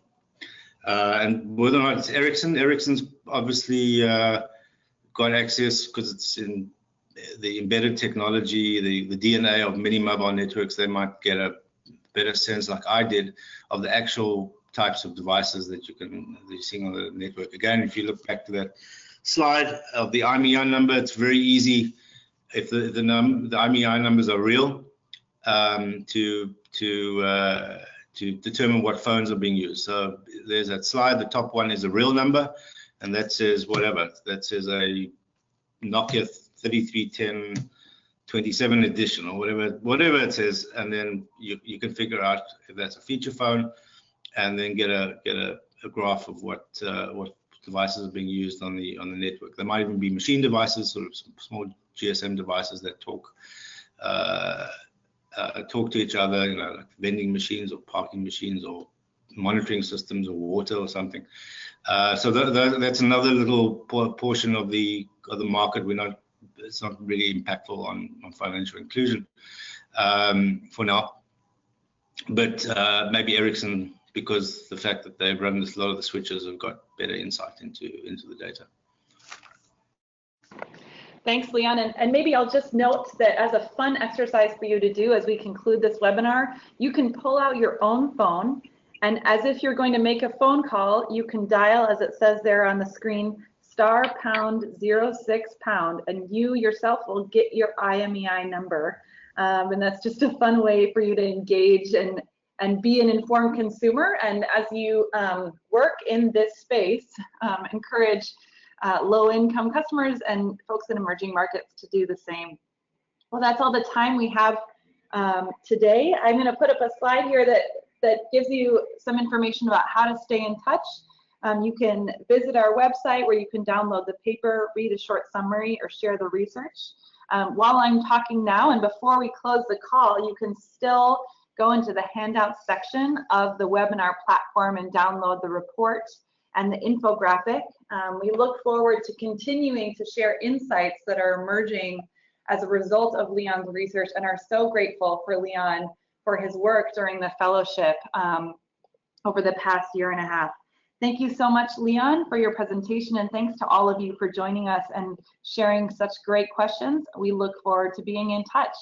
And whether or not it's Ericsson's obviously got access because it's in the embedded technology, the DNA of many mobile networks. They might get a better sense, like I did, of the actual types of devices that you're seeing on the network. Again, if you look back to that slide of the IMEI number, it's very easy if the IMEI numbers are real to determine what phones are being used. So there's that slide. The top one is a real number, and that says whatever. That says a Nokia 3310 27 edition or whatever it says, and then you can figure out if that's a feature phone, and then get a graph of what devices are being used on the network. There might even be machine devices, sort of small GSM devices that talk to each other, you know, like vending machines or parking machines or monitoring systems or water or something. So that's another little portion of the market. It's not really impactful on financial inclusion for now. But maybe Ericsson, because the fact that they've run a lot of the switches, have got better insight into the data. Thanks, Leon. And maybe I'll just note that as a fun exercise for you to do as we conclude this webinar, you can pull out your own phone, and as if you're going to make a phone call, you can dial, as it says there on the screen, *#06#, and you yourself will get your IMEI number. And that's just a fun way for you to engage and be an informed consumer. And as you work in this space, encourage low-income customers and folks in emerging markets to do the same. Well, that's all the time we have today. I'm going to put up a slide here that gives you some information about how to stay in touch. You can visit our website where you can download the paper, read a short summary, or share the research. While I'm talking now and before we close the call, you can still go into the handout section of the webinar platform and download the report and the infographic. We look forward to continuing to share insights that are emerging as a result of Leon's research, and are so grateful for Leon for his work during the fellowship over the past year and a half. Thank you so much, Leon, for your presentation, and thanks to all of you for joining us and sharing such great questions. We look forward to being in touch.